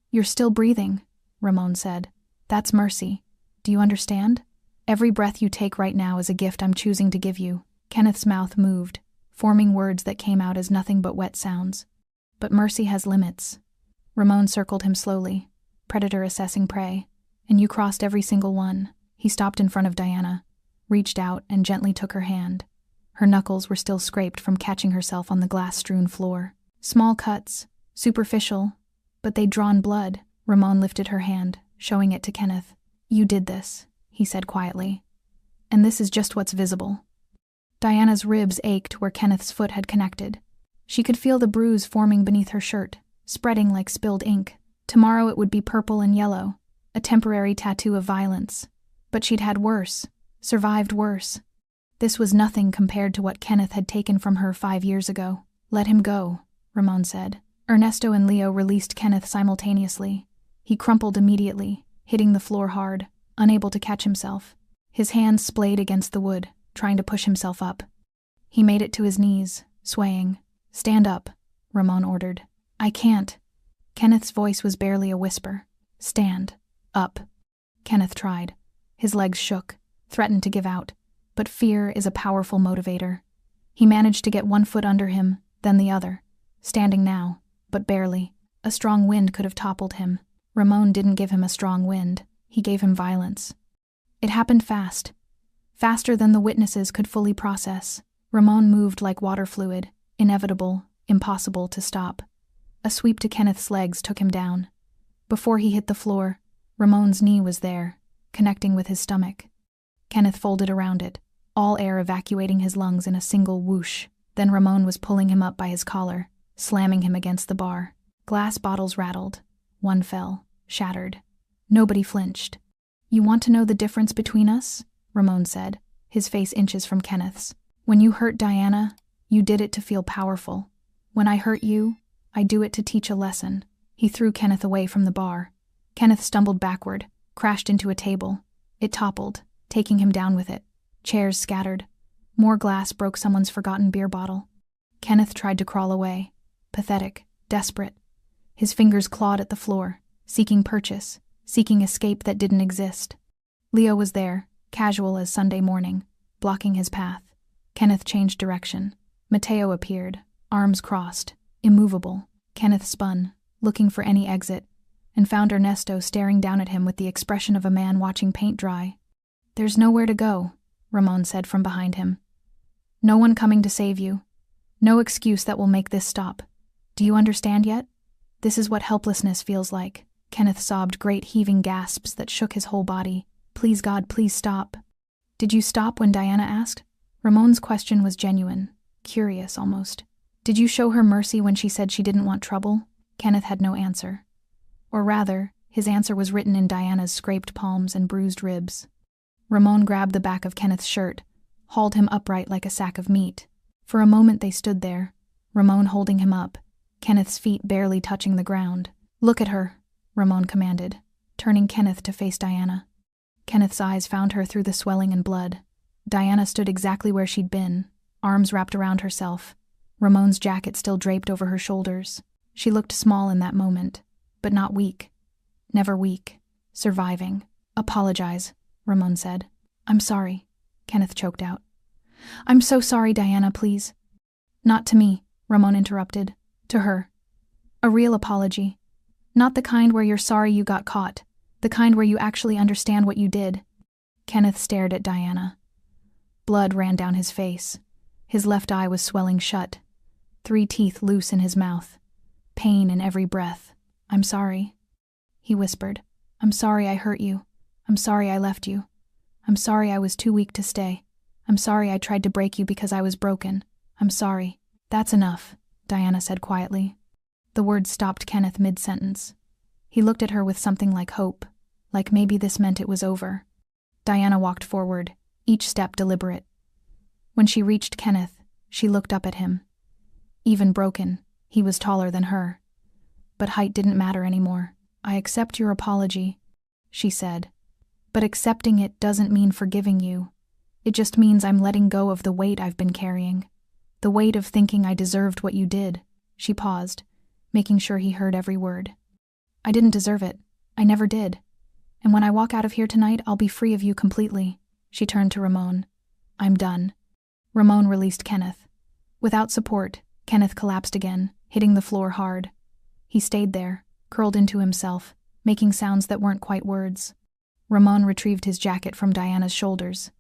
You're still breathing, Ramon said. That's mercy. Do you understand? Every breath you take right now is a gift I'm choosing to give you. Kenneth's mouth moved, forming words that came out as nothing but wet sounds. But mercy has limits. Ramon circled him slowly, predator assessing prey, and you crossed every single one. He stopped in front of Diana, reached out and gently took her hand. Her knuckles were still scraped from catching herself on the glass-strewn floor. Small cuts, superficial, but they'd drawn blood. Ramon lifted her hand, showing it to Kenneth. You did this, he said quietly. And this is just what's visible. Diana's ribs ached where Kenneth's foot had connected. She could feel the bruise forming beneath her shirt, spreading like spilled ink. Tomorrow it would be purple and yellow, a temporary tattoo of violence. But she'd had worse, survived worse. This was nothing compared to what Kenneth had taken from her 5 years ago. "Let him go," Ramon said. Ernesto and Leo released Kenneth simultaneously. He crumpled immediately, hitting the floor hard, unable to catch himself. His hands splayed against the wood, trying to push himself up. He made it to his knees, swaying. "Stand up," Ramon ordered. "I can't." Kenneth's voice was barely a whisper. "Stand up." Kenneth tried. His legs shook, threatened to give out, but fear is a powerful motivator. He managed to get one foot under him, then the other, standing now, but barely. A strong wind could have toppled him. Ramon didn't give him a strong wind, he gave him violence. It happened fast. Faster than the witnesses could fully process. Ramon moved like water fluid, inevitable, impossible to stop. A sweep to Kenneth's legs took him down. Before he hit the floor, Ramon's knee was there, connecting with his stomach. Kenneth folded around it, all air evacuating his lungs in a single whoosh. Then Ramon was pulling him up by his collar, slamming him against the bar. Glass bottles rattled. One fell, shattered. Nobody flinched. "You want to know the difference between us?" Ramon said, his face inches from Kenneth's. "When you hurt Diana, you did it to feel powerful. When I hurt you, I do it to teach a lesson." He threw Kenneth away from the bar. Kenneth stumbled backward, crashed into a table. It toppled, taking him down with it. Chairs scattered. More glass broke someone's forgotten beer bottle. Kenneth tried to crawl away, pathetic, desperate. His fingers clawed at the floor, seeking purchase, seeking escape that didn't exist. Leo was there, casual as Sunday morning, blocking his path. Kenneth changed direction. Mateo appeared, arms crossed, immovable. Kenneth spun, looking for any exit, and found Ernesto staring down at him with the expression of a man watching paint dry. "There's nowhere to go," Ramon said from behind him. "No one coming to save you. No excuse that will make this stop. Do you understand yet? This is what helplessness feels like." Kenneth sobbed great heaving gasps that shook his whole body. "Please God, please stop." "Did you stop when Diana asked?" Ramon's question was genuine, curious almost. "Did you show her mercy when she said she didn't want trouble?" Kenneth had no answer. Or rather, his answer was written in Diana's scraped palms and bruised ribs. Ramon grabbed the back of Kenneth's shirt, hauled him upright like a sack of meat. For a moment they stood there, Ramon holding him up, Kenneth's feet barely touching the ground. "Look at her," Ramon commanded, turning Kenneth to face Diana. Kenneth's eyes found her through the swelling and blood. Diana stood exactly where she'd been, arms wrapped around herself, Ramon's jacket still draped over her shoulders. She looked small in that moment, but not weak. Never weak. Surviving. "Apologize," Ramon said. "I'm sorry," Kenneth choked out. "I'm so sorry, Diana, please." "Not to me," Ramon interrupted. "To her. A real apology. Not the kind where you're sorry you got caught, the kind where you actually understand what you did." Kenneth stared at Diana. Blood ran down his face. His left eye was swelling shut, 3 teeth loose in his mouth. Pain in every breath. "I'm sorry," he whispered. "I'm sorry I hurt you. I'm sorry I left you. I'm sorry I was too weak to stay. I'm sorry I tried to break you because I was broken. I'm sorry." "That's enough," Diana said quietly. The words stopped Kenneth mid-sentence. He looked at her with something like hope, like maybe this meant it was over. Diana walked forward, each step deliberate. When she reached Kenneth, she looked up at him. Even broken, he was taller than her. But height didn't matter anymore. "I accept your apology," she said. "But accepting it doesn't mean forgiving you. It just means I'm letting go of the weight I've been carrying. The weight of thinking I deserved what you did." She paused, making sure he heard every word. "I didn't deserve it. I never did. And when I walk out of here tonight, I'll be free of you completely." She turned to Ramon. "I'm done." Ramon released Kenneth. Without support, Kenneth collapsed again, hitting the floor hard. He stayed there, curled into himself, making sounds that weren't quite words. Ramon retrieved his jacket from Diana's shoulders,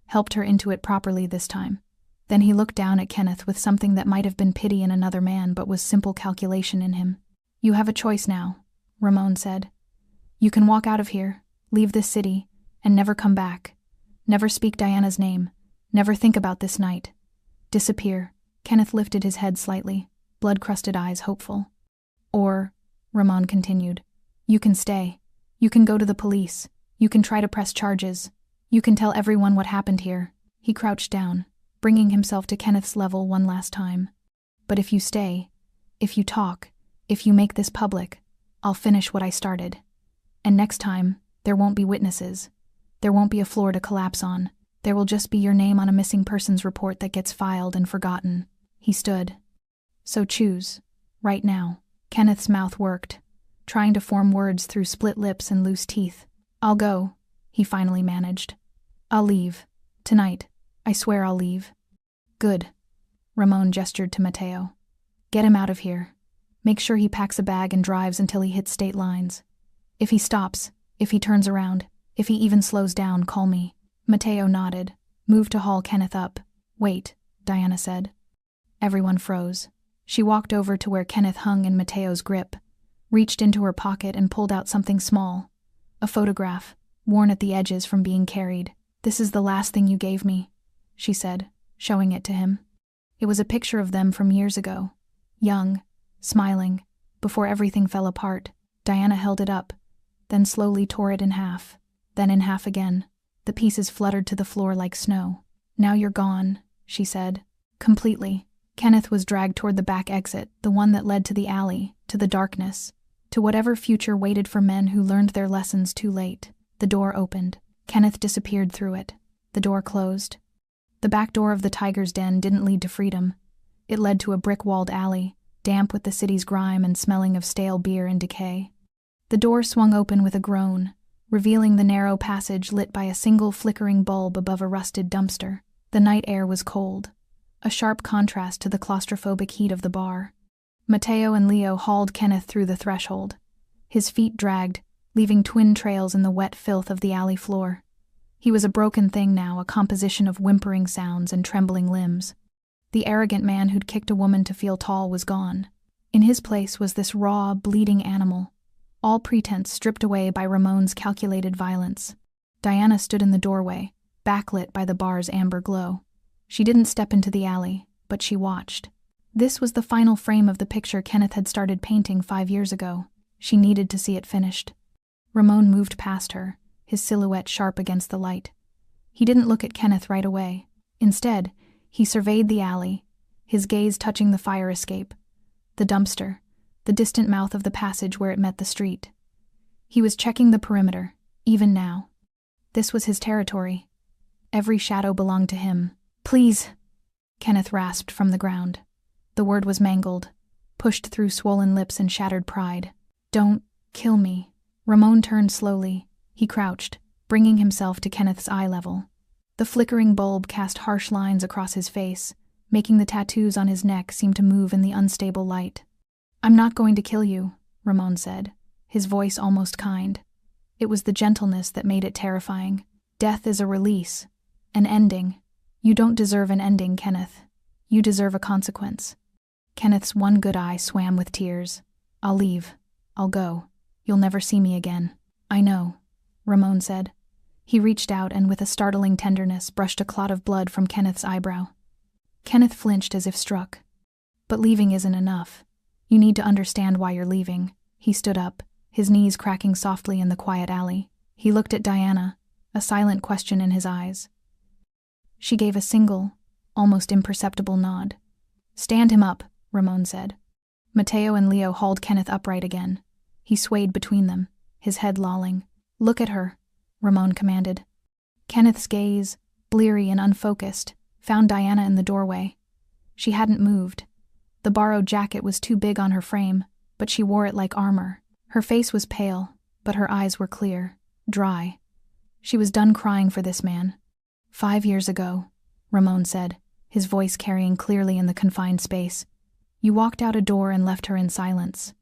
helped her into it properly this time. Then he looked down at Kenneth with something that might have been pity in another man but was simple calculation in him. "You have a choice now," Ramon said. "You can walk out of here, leave this city, and never come back. Never speak Diana's name. Never think about this night. Disappear." Kenneth lifted his head slightly, blood-crusted eyes hopeful. "Or," Ramon continued, "you can stay. You can go to the police. You can try to press charges. You can tell everyone what happened here." He crouched down, bringing himself to Kenneth's level one last time. "But if you stay, if you talk, if you make this public, I'll finish what I started. And next time, there won't be witnesses. There won't be a floor to collapse on. There will just be your name on a missing persons report that gets filed and forgotten." He stood. "So choose. Right now." Kenneth's mouth worked, trying to form words through split lips and loose teeth. "I'll go," he finally managed. "I'll leave. Tonight. I swear I'll leave." "Good." Ramon gestured to Mateo. "Get him out of here. Make sure he packs a bag and drives until he hits state lines. If he stops, if he turns around, if he even slows down, call me." Mateo nodded, moved to haul Kenneth up. "Wait," Diana said. Everyone froze. She walked over to where Kenneth hung in Mateo's grip, reached into her pocket and pulled out something small. A photograph, worn at the edges from being carried. "This is the last thing you gave me," she said, showing it to him. It was a picture of them from years ago. Young, smiling, before everything fell apart. Diana held it up, then slowly tore it in half, then in half again. The pieces fluttered to the floor like snow. "Now you're gone," she said. Completely. Kenneth was dragged toward the back exit, the one that led to the alley, to the darkness, to whatever future waited for men who learned their lessons too late. The door opened. Kenneth disappeared through it. The door closed. The back door of the tiger's den didn't lead to freedom. It led to a brick-walled alley, damp with the city's grime and smelling of stale beer and decay. The door swung open with a groan, revealing the narrow passage lit by a single flickering bulb above a rusted dumpster. The night air was cold, a sharp contrast to the claustrophobic heat of the bar. Mateo and Leo hauled Kenneth through the threshold. His feet dragged, leaving twin trails in the wet filth of the alley floor. He was a broken thing now, a composition of whimpering sounds and trembling limbs. The arrogant man who'd kicked a woman to feel tall was gone. In his place was this raw, bleeding animal, all pretense stripped away by Ramon's calculated violence. Diana stood in the doorway, backlit by the bar's amber glow. She didn't step into the alley, but she watched. This was the final frame of the picture Kenneth had started painting 5 years ago. She needed to see it finished. Ramon moved past her, his silhouette sharp against the light. He didn't look at Kenneth right away. Instead, he surveyed the alley, his gaze touching the fire escape, the dumpster, the distant mouth of the passage where it met the street. He was checking the perimeter, even now. This was his territory. Every shadow belonged to him. "Please," Kenneth rasped from the ground. The word was mangled, pushed through swollen lips and shattered pride. "Don't kill me." Ramon turned slowly. He crouched, bringing himself to Kenneth's eye level. The flickering bulb cast harsh lines across his face, making the tattoos on his neck seem to move in the unstable light. "I'm not going to kill you," Ramon said, his voice almost kind. It was the gentleness that made it terrifying. "Death is a release, an ending. You don't deserve an ending, Kenneth. You deserve a consequence." Kenneth's one good eye swam with tears. "I'll leave. I'll go. You'll never see me again." "I know," Ramon said. He reached out and with a startling tenderness brushed a clot of blood from Kenneth's eyebrow. Kenneth flinched as if struck. "But leaving isn't enough. You need to understand why you're leaving." He stood up, his knees cracking softly in the quiet alley. He looked at Diana, a silent question in his eyes. She gave a single, almost imperceptible nod. "Stand him up," Ramon said. Mateo and Leo hauled Kenneth upright again. He swayed between them, his head lolling. "Look at her," Ramon commanded. Kenneth's gaze, bleary and unfocused, found Diana in the doorway. She hadn't moved. The borrowed jacket was too big on her frame, but she wore it like armor. Her face was pale, but her eyes were clear, dry. She was done crying for this man. 5 years ago, Ramon said, his voice carrying clearly in the confined space. "You walked out a door and left her in silence.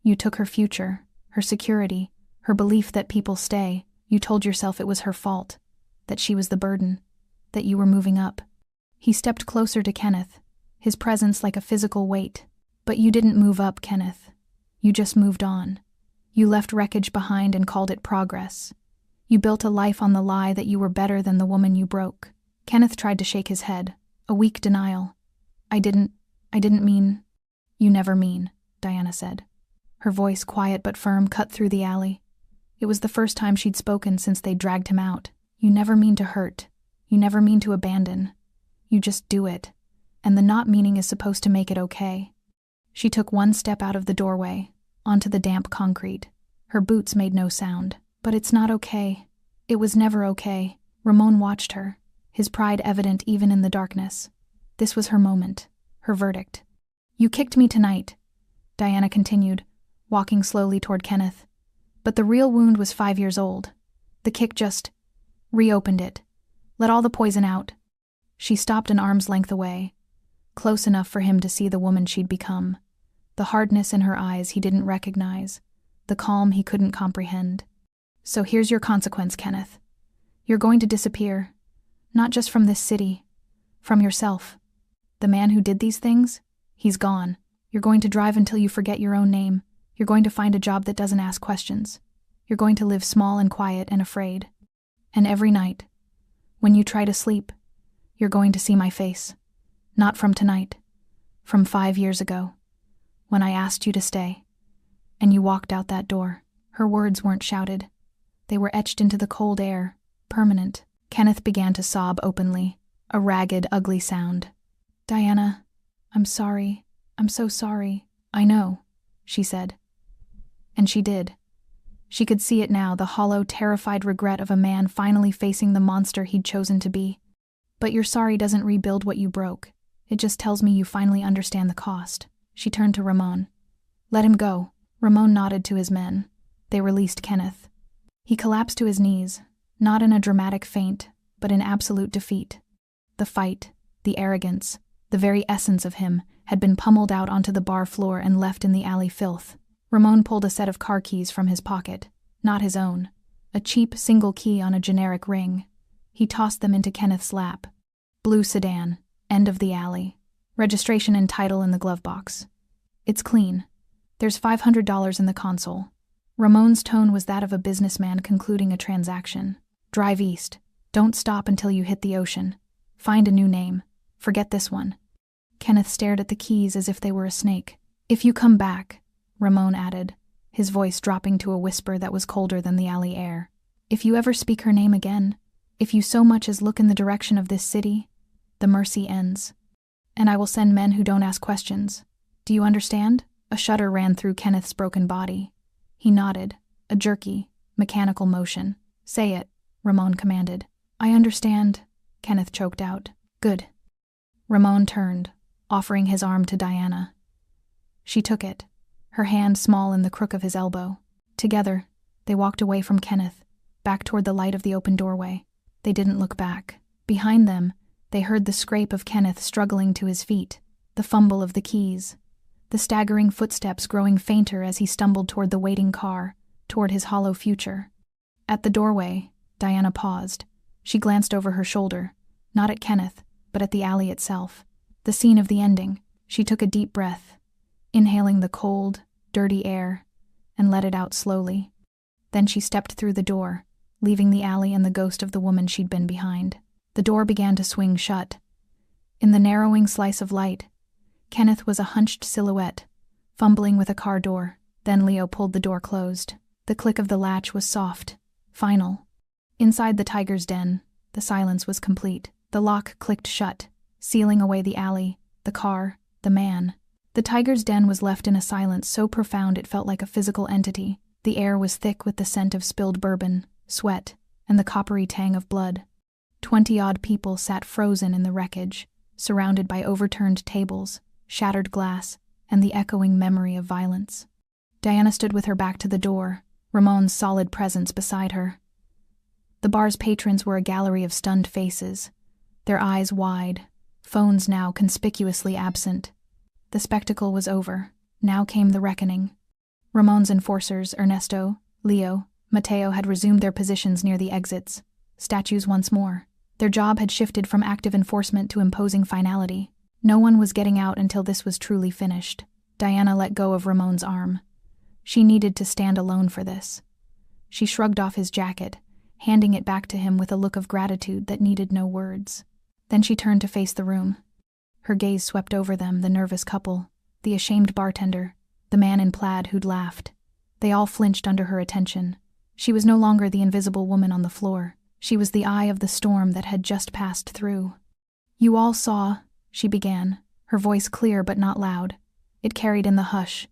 You took her future, her security, her belief that people stay. You told yourself it was her fault, that she was the burden, that you were moving up." He stepped closer to Kenneth, his presence like a physical weight. "But you didn't move up, Kenneth. You just moved on. You left wreckage behind and called it progress. You built a life on the lie that you were better than the woman you broke." Kenneth tried to shake his head, a weak denial. I didn't mean." "You never mean," Diana said. Her voice, quiet but firm, cut through the alley. It was the first time she'd spoken since they dragged him out. You never mean to hurt. You never mean to abandon. You just do it. And the not meaning is supposed to make it okay. She took one step out of the doorway, onto the damp concrete. Her boots made no sound. But it's not okay. It was never okay. Ramon watched her, his pride evident even in the darkness. This was her moment, her verdict. You kicked me tonight, Diana continued, walking slowly toward Kenneth. But the real wound was 5 years old. The kick just reopened it, let all the poison out. She stopped an arm's length away, close enough for him to see the woman she'd become. The hardness in her eyes he didn't recognize, the calm he couldn't comprehend. So here's your consequence, Kenneth. You're going to disappear. Not just from this city, from yourself. The man who did these things, he's gone. You're going to drive until you forget your own name. You're going to find a job that doesn't ask questions. You're going to live small and quiet and afraid. And every night, when you try to sleep, you're going to see my face. Not from tonight, from 5 years ago, when I asked you to stay. And you walked out that door. Her words weren't shouted. They were etched into the cold air, permanent. Kenneth began to sob openly, a ragged, ugly sound. Diana, I'm sorry. I'm so sorry. I know, she said. And she did. She could see it now, the hollow, terrified regret of a man finally facing the monster he'd chosen to be. But your sorry doesn't rebuild what you broke. It just tells me you finally understand the cost. She turned to Ramon. Let him go. Ramon nodded to his men. They released Kenneth. He collapsed to his knees, not in a dramatic faint, but in absolute defeat. The fight, the arrogance, the very essence of him, had been pummeled out onto the bar floor and left in the alley filth. Ramon pulled a set of car keys from his pocket, not his own, a cheap single key on a generic ring. He tossed them into Kenneth's lap. Blue sedan, end of the alley. Registration and title in the glove box. It's clean. There's $500 in the console. Ramon's tone was that of a businessman concluding a transaction. Drive east. Don't stop until you hit the ocean. Find a new name. Forget this one. Kenneth stared at the keys as if they were a snake. If you come back, Ramon added, his voice dropping to a whisper that was colder than the alley air. If you ever speak her name again, if you so much as look in the direction of this city, the mercy ends. And I will send men who don't ask questions. Do you understand? A shudder ran through Kenneth's broken body. He nodded, a jerky, mechanical motion. Say it, Ramon commanded. I understand, Kenneth choked out. Good. Ramon turned, offering his arm to Diana. She took it, her hand small in the crook of his elbow. Together, they walked away from Kenneth, back toward the light of the open doorway. They didn't look back. Behind them, they heard the scrape of Kenneth struggling to his feet, the fumble of the keys, the staggering footsteps growing fainter as he stumbled toward the waiting car, toward his hollow future. At the doorway, Diana paused. She glanced over her shoulder, not at Kenneth, but at the alley itself, the scene of the ending. She took a deep breath, inhaling the cold, dirty air, and let it out slowly. Then she stepped through the door, leaving the alley and the ghost of the woman she'd been behind. The door began to swing shut. In the narrowing slice of light, Kenneth was a hunched silhouette, fumbling with a car door. Then Leo pulled the door closed. The click of the latch was soft, final. Inside the tiger's den, the silence was complete. The lock clicked shut, sealing away the alley, the car, the man. The tiger's den was left in a silence so profound it felt like a physical entity. The air was thick with the scent of spilled bourbon, sweat, and the coppery tang of blood. 20-odd people sat frozen in the wreckage, surrounded by overturned tables, shattered glass, and the echoing memory of violence. Diana stood with her back to the door, Ramon's solid presence beside her. The bar's patrons were a gallery of stunned faces, their eyes wide, phones now conspicuously absent. The spectacle was over. Now came the reckoning. Ramon's enforcers, Ernesto, Leo, Mateo, had resumed their positions near the exits, statues once more. Their job had shifted from active enforcement to imposing finality. No one was getting out until this was truly finished. Diana let go of Ramon's arm. She needed to stand alone for this. She shrugged off his jacket, handing it back to him with a look of gratitude that needed no words. Then she turned to face the room. Her gaze swept over them, the nervous couple, the ashamed bartender, the man in plaid who'd laughed. They all flinched under her attention. She was no longer the invisible woman on the floor. She was the eye of the storm that had just passed through. "You all saw," she began, her voice clear but not loud. It carried in the hush.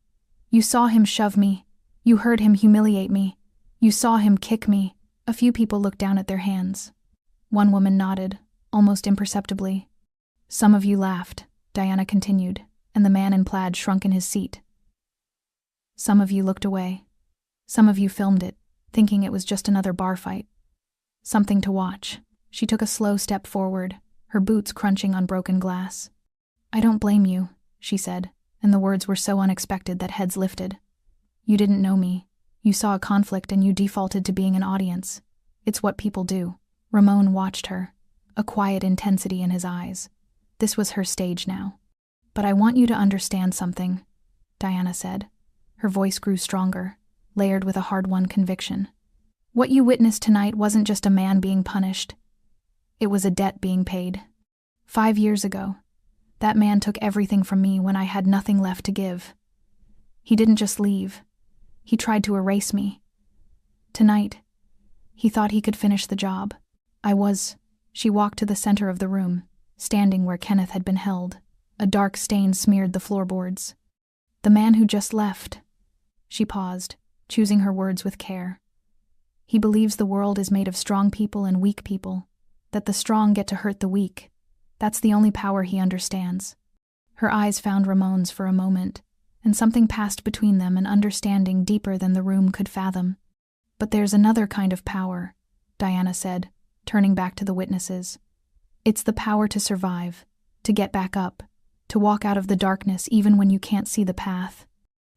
"You saw him shove me. You heard him humiliate me. You saw him kick me." A few people looked down at their hands. One woman nodded, almost imperceptibly. "Some of you laughed," Diana continued, and the man in plaid shrunk in his seat. "Some of you looked away. Some of you filmed it, thinking it was just another bar fight. Something to watch." She took a slow step forward, her boots crunching on broken glass. "I don't blame you," she said, and the words were so unexpected that heads lifted. "You didn't know me. You saw a conflict and you defaulted to being an audience. It's what people do." Ramon watched her, a quiet intensity in his eyes. This was her stage now. "But I want you to understand something," Diana said. Her voice grew stronger, layered with a hard-won conviction. "What you witnessed tonight wasn't just a man being punished. It was a debt being paid. 5 years ago, that man took everything from me when I had nothing left to give. He didn't just leave. He tried to erase me. Tonight, he thought he could finish the job. She walked to the center of the room, standing where Kenneth had been held. A dark stain smeared the floorboards. "The man who just left." She paused, choosing her words with care. "He believes the world is made of strong people and weak people, that the strong get to hurt the weak. That's the only power he understands." Her eyes found Ramon's for a moment, and something passed between them, an understanding deeper than the room could fathom. "But there's another kind of power," Diana said, turning back to the witnesses. "It's the power to survive, to get back up, to walk out of the darkness even when you can't see the path.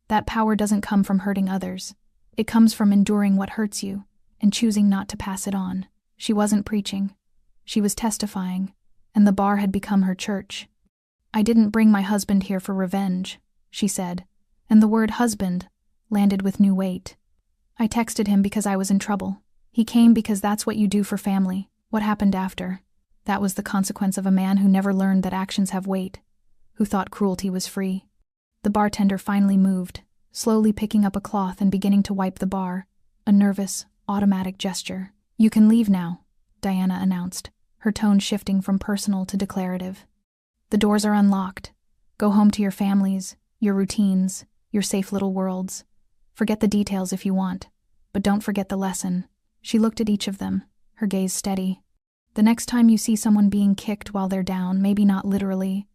That power doesn't come from hurting others. It comes from enduring what hurts you and choosing not to pass it on." She wasn't preaching. She was testifying, and the bar had become her church. "I didn't bring my husband here for revenge," she said, and the word husband landed with new weight. "I texted him because I was in trouble. He came because that's what you do for family. What happened after? That was the consequence of a man who never learned that actions have weight, who thought cruelty was free." The bartender finally moved, slowly picking up a cloth and beginning to wipe the bar, a nervous, automatic gesture. "You can leave now," Diana announced, her tone shifting from personal to declarative. "The doors are unlocked. Go home to your families, your routines, your safe little worlds. Forget the details if you want, but don't forget the lesson." She looked at each of them, her gaze steady. "The next time you see someone being kicked while they're down, maybe not literally,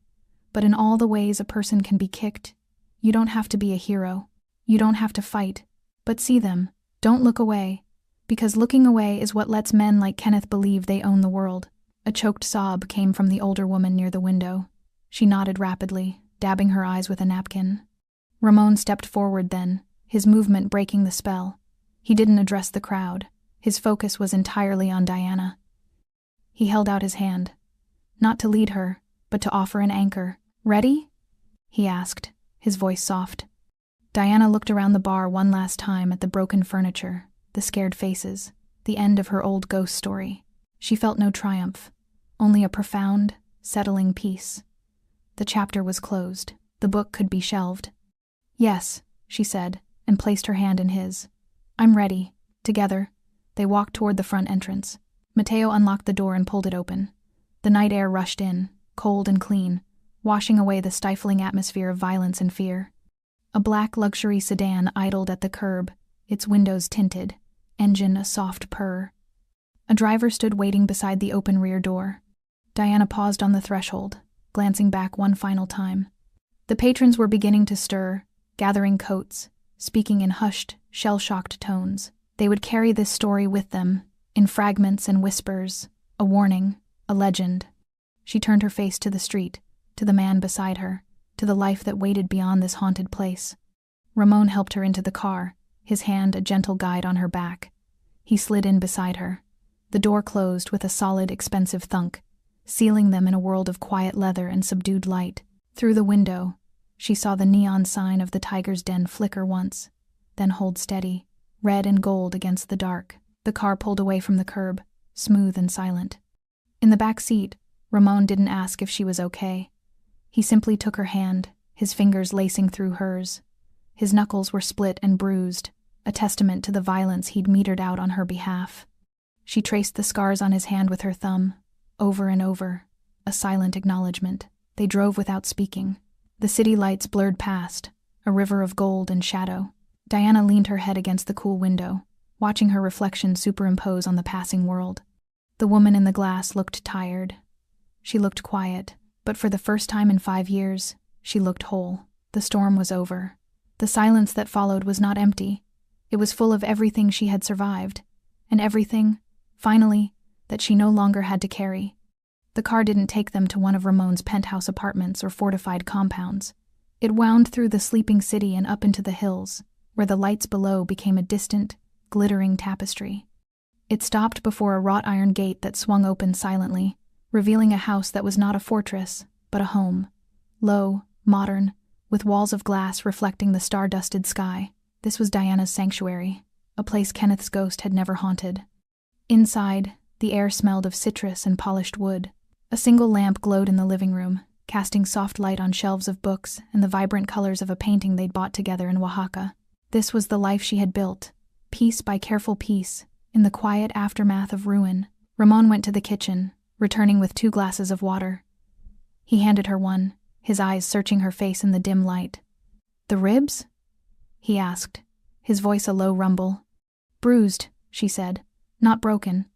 but in all the ways a person can be kicked, you don't have to be a hero. You don't have to fight, but see them. Don't look away, because looking away is what lets men like Kenneth believe they own the world." A choked sob came from the older woman near the window. She nodded rapidly, dabbing her eyes with a napkin. Ramon stepped forward then, his movement breaking the spell. He didn't address the crowd. His focus was entirely on Diana. He held out his hand, not to lead her, but to offer an anchor. "Ready?" he asked, his voice soft. Diana looked around the bar one last time at the broken furniture, the scared faces, the end of her old ghost story. She felt no triumph, only a profound, settling peace. The chapter was closed. The book could be shelved. "Yes," she said, and placed her hand in his. "I'm ready." Together, they walked toward the front entrance. Mateo unlocked the door and pulled it open. The night air rushed in, cold and clean, washing away the stifling atmosphere of violence and fear. A black luxury sedan idled at the curb, its windows tinted, engine a soft purr. A driver stood waiting beside the open rear door. Diana paused on the threshold, glancing back one final time. The patrons were beginning to stir, gathering coats, speaking in hushed, shell-shocked tones. They would carry this story with them, in fragments and whispers, a warning, a legend. She turned her face to the street, to the man beside her, to the life that waited beyond this haunted place. Ramon helped her into the car, his hand a gentle guide on her back. He slid in beside her. The door closed with a solid, expensive thunk, sealing them in a world of quiet leather and subdued light. Through the window, she saw the neon sign of the Tiger's Den flicker once, then hold steady, red and gold against the dark. The car pulled away from the curb, smooth and silent. In the back seat, Ramon didn't ask if she was okay. He simply took her hand, his fingers lacing through hers. His knuckles were split and bruised, a testament to the violence he'd metered out on her behalf. She traced the scars on his hand with her thumb, over and over, a silent acknowledgement. They drove without speaking. The city lights blurred past, a river of gold and shadow. Diana leaned her head against the cool window, watching her reflection superimpose on the passing world. The woman in the glass looked tired. She looked quiet, but for the first time in 5 years, she looked whole. The storm was over. The silence that followed was not empty. It was full of everything she had survived, and everything, finally, that she no longer had to carry. The car didn't take them to one of Ramon's penthouse apartments or fortified compounds. It wound through the sleeping city and up into the hills, where the lights below became a distant, glittering tapestry. It stopped before a wrought iron gate that swung open silently, revealing a house that was not a fortress, but a home. Low, modern, with walls of glass reflecting the star-dusted sky. This was Diana's sanctuary, a place Kenneth's ghost had never haunted. Inside, the air smelled of citrus and polished wood. A single lamp glowed in the living room, casting soft light on shelves of books and the vibrant colors of a painting they'd bought together in Oaxaca. This was the life she had built, piece by careful piece, in the quiet aftermath of ruin. Ramon went to the kitchen, returning with 2 glasses of water. He handed her one, his eyes searching her face in the dim light. "The ribs?" he asked, his voice a low rumble. "Bruised," she said, "not broken."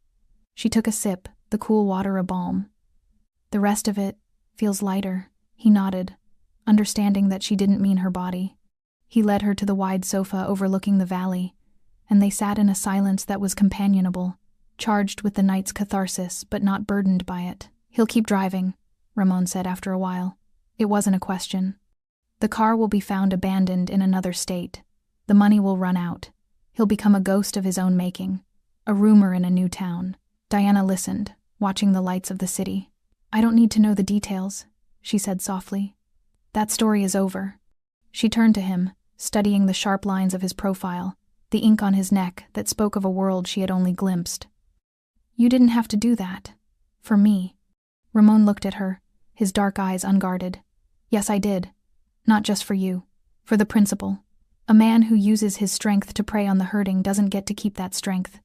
She took a sip, the cool water a balm. "The rest of it feels lighter," he nodded, understanding that she didn't mean her body. He led her to the wide sofa overlooking the valley, and they sat in a silence that was companionable, charged with the night's catharsis but not burdened by it. "He'll keep driving," Ramon said after a while. It wasn't a question. "The car will be found abandoned in another state. The money will run out. He'll become a ghost of his own making, a rumor in a new town." Diana listened, watching the lights of the city. "I don't need to know the details," she said softly. "That story is over." She turned to him, studying the sharp lines of his profile, the ink on his neck that spoke of a world she had only glimpsed. "You didn't have to do that. For me." Ramon looked at her, his dark eyes unguarded. "Yes, I did. Not just for you. For the principle. A man who uses his strength to prey on the hurting doesn't get to keep that strength.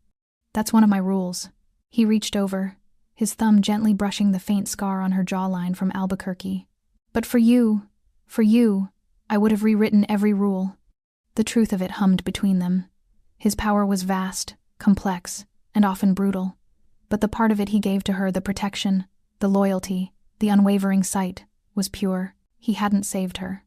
That's one of my rules." He reached over, his thumb gently brushing the faint scar on her jawline from Albuquerque. "But for you, I would have rewritten every rule." The truth of it hummed between them. His power was vast, complex, and often brutal. But the part of it he gave to her, the protection, the loyalty, the unwavering sight, was pure. He hadn't saved her.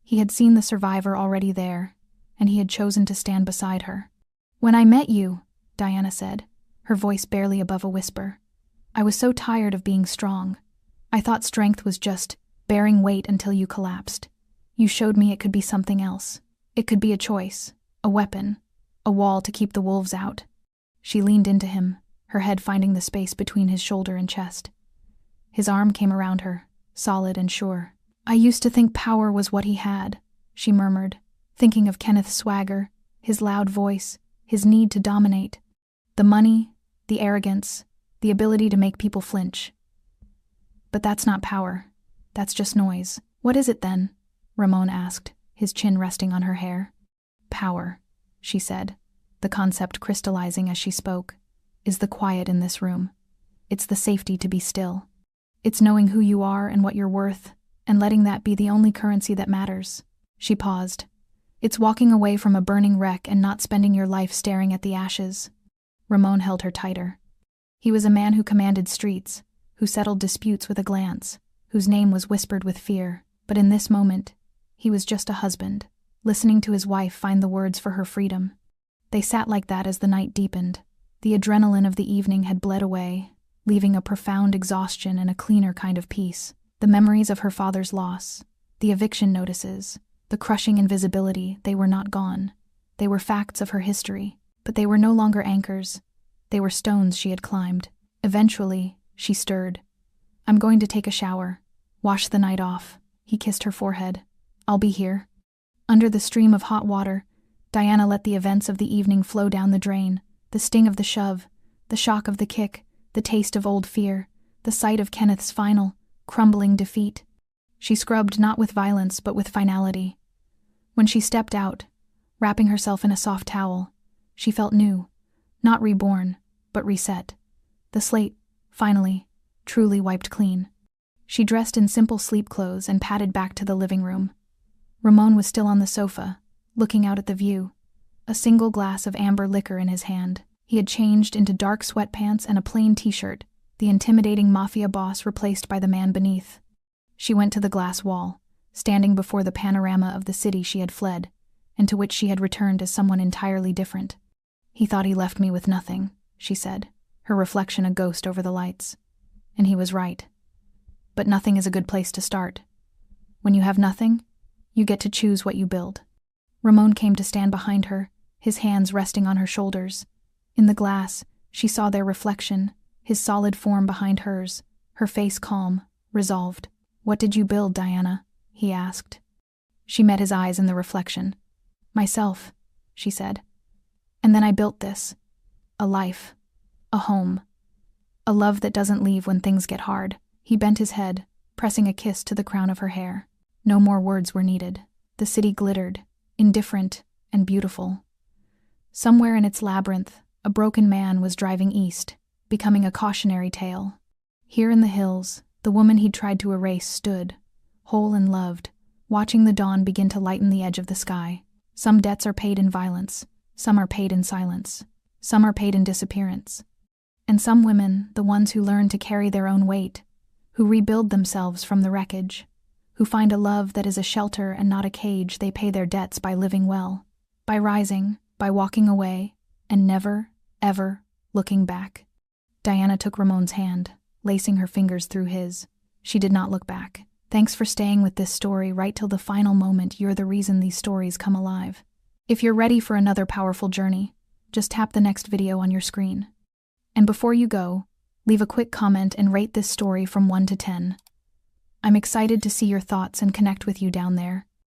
He had seen the survivor already there, and he had chosen to stand beside her. "When I met you," Diana said, her voice barely above a whisper, "I was so tired of being strong. I thought strength was just bearing weight until you collapsed. You showed me it could be something else. It could be a choice, a weapon, a wall to keep the wolves out." She leaned into him, her head finding the space between his shoulder and chest. His arm came around her, solid and sure. "I used to think power was what he had," she murmured, thinking of Kenneth's swagger, his loud voice, his need to dominate. The money, the arrogance, the ability to make people flinch. "But that's not power. That's just noise." "What is it then?" Ramon asked, his chin resting on her hair. "Power," she said, the concept crystallizing as she spoke, "is the quiet in this room. It's the safety to be still. It's knowing who you are and what you're worth, and letting that be the only currency that matters." She paused. "It's walking away from a burning wreck and not spending your life staring at the ashes." Ramon held her tighter. He was a man who commanded streets, who settled disputes with a glance, whose name was whispered with fear, but in this moment, he was just a husband, listening to his wife find the words for her freedom. They sat like that as the night deepened. The adrenaline of the evening had bled away, leaving a profound exhaustion and a cleaner kind of peace. The memories of her father's loss, the eviction notices, the crushing invisibility, they were not gone. They were facts of her history, but they were no longer anchors. They were stones she had climbed. Eventually, she stirred. "I'm going to take a shower. Wash the night off." He kissed her forehead. "I'll be here." Under the stream of hot water, Diana let the events of the evening flow down the drain, the sting of the shove, the shock of the kick, the taste of old fear, the sight of Kenneth's final, crumbling defeat. She scrubbed not with violence but with finality. When she stepped out, wrapping herself in a soft towel, she felt new, not reborn, but reset. The slate, finally, truly wiped clean. She dressed in simple sleep clothes and padded back to the living room. Ramon was still on the sofa, looking out at the view, a single glass of amber liquor in his hand. He had changed into dark sweatpants and a plain t-shirt, the intimidating Mafia boss replaced by the man beneath. She went to the glass wall, standing before the panorama of the city she had fled, and to which she had returned as someone entirely different. "He thought he left me with nothing," she said, her reflection a ghost over the lights. And he was right. But nothing is a good place to start. When you have nothing, you get to choose what you build. Ramon came to stand behind her, his hands resting on her shoulders. In the glass, she saw their reflection, his solid form behind hers, her face calm, resolved. "What did you build, Diana?" he asked. She met his eyes in the reflection. "Myself," she said. "And then I built this. A life. A home. A love that doesn't leave when things get hard." He bent his head, pressing a kiss to the crown of her hair. No more words were needed. The city glittered, indifferent and beautiful. Somewhere in its labyrinth, a broken man was driving east, becoming a cautionary tale. Here in the hills, the woman he'd tried to erase stood, whole and loved, watching the dawn begin to lighten the edge of the sky. Some debts are paid in violence, some are paid in silence, some are paid in disappearance. And some women, the ones who learn to carry their own weight, who rebuild themselves from the wreckage, who find a love that is a shelter and not a cage, they pay their debts by living well, by rising, by walking away, and never, ever looking back. Diana took Ramon's hand, lacing her fingers through his. She did not look back. "Thanks for staying with this story right till the final moment. You're the reason these stories come alive. If you're ready for another powerful journey, just tap the next video on your screen. And before you go, leave a quick comment and rate this story from 1 to 10. I'm excited to see your thoughts and connect with you down there.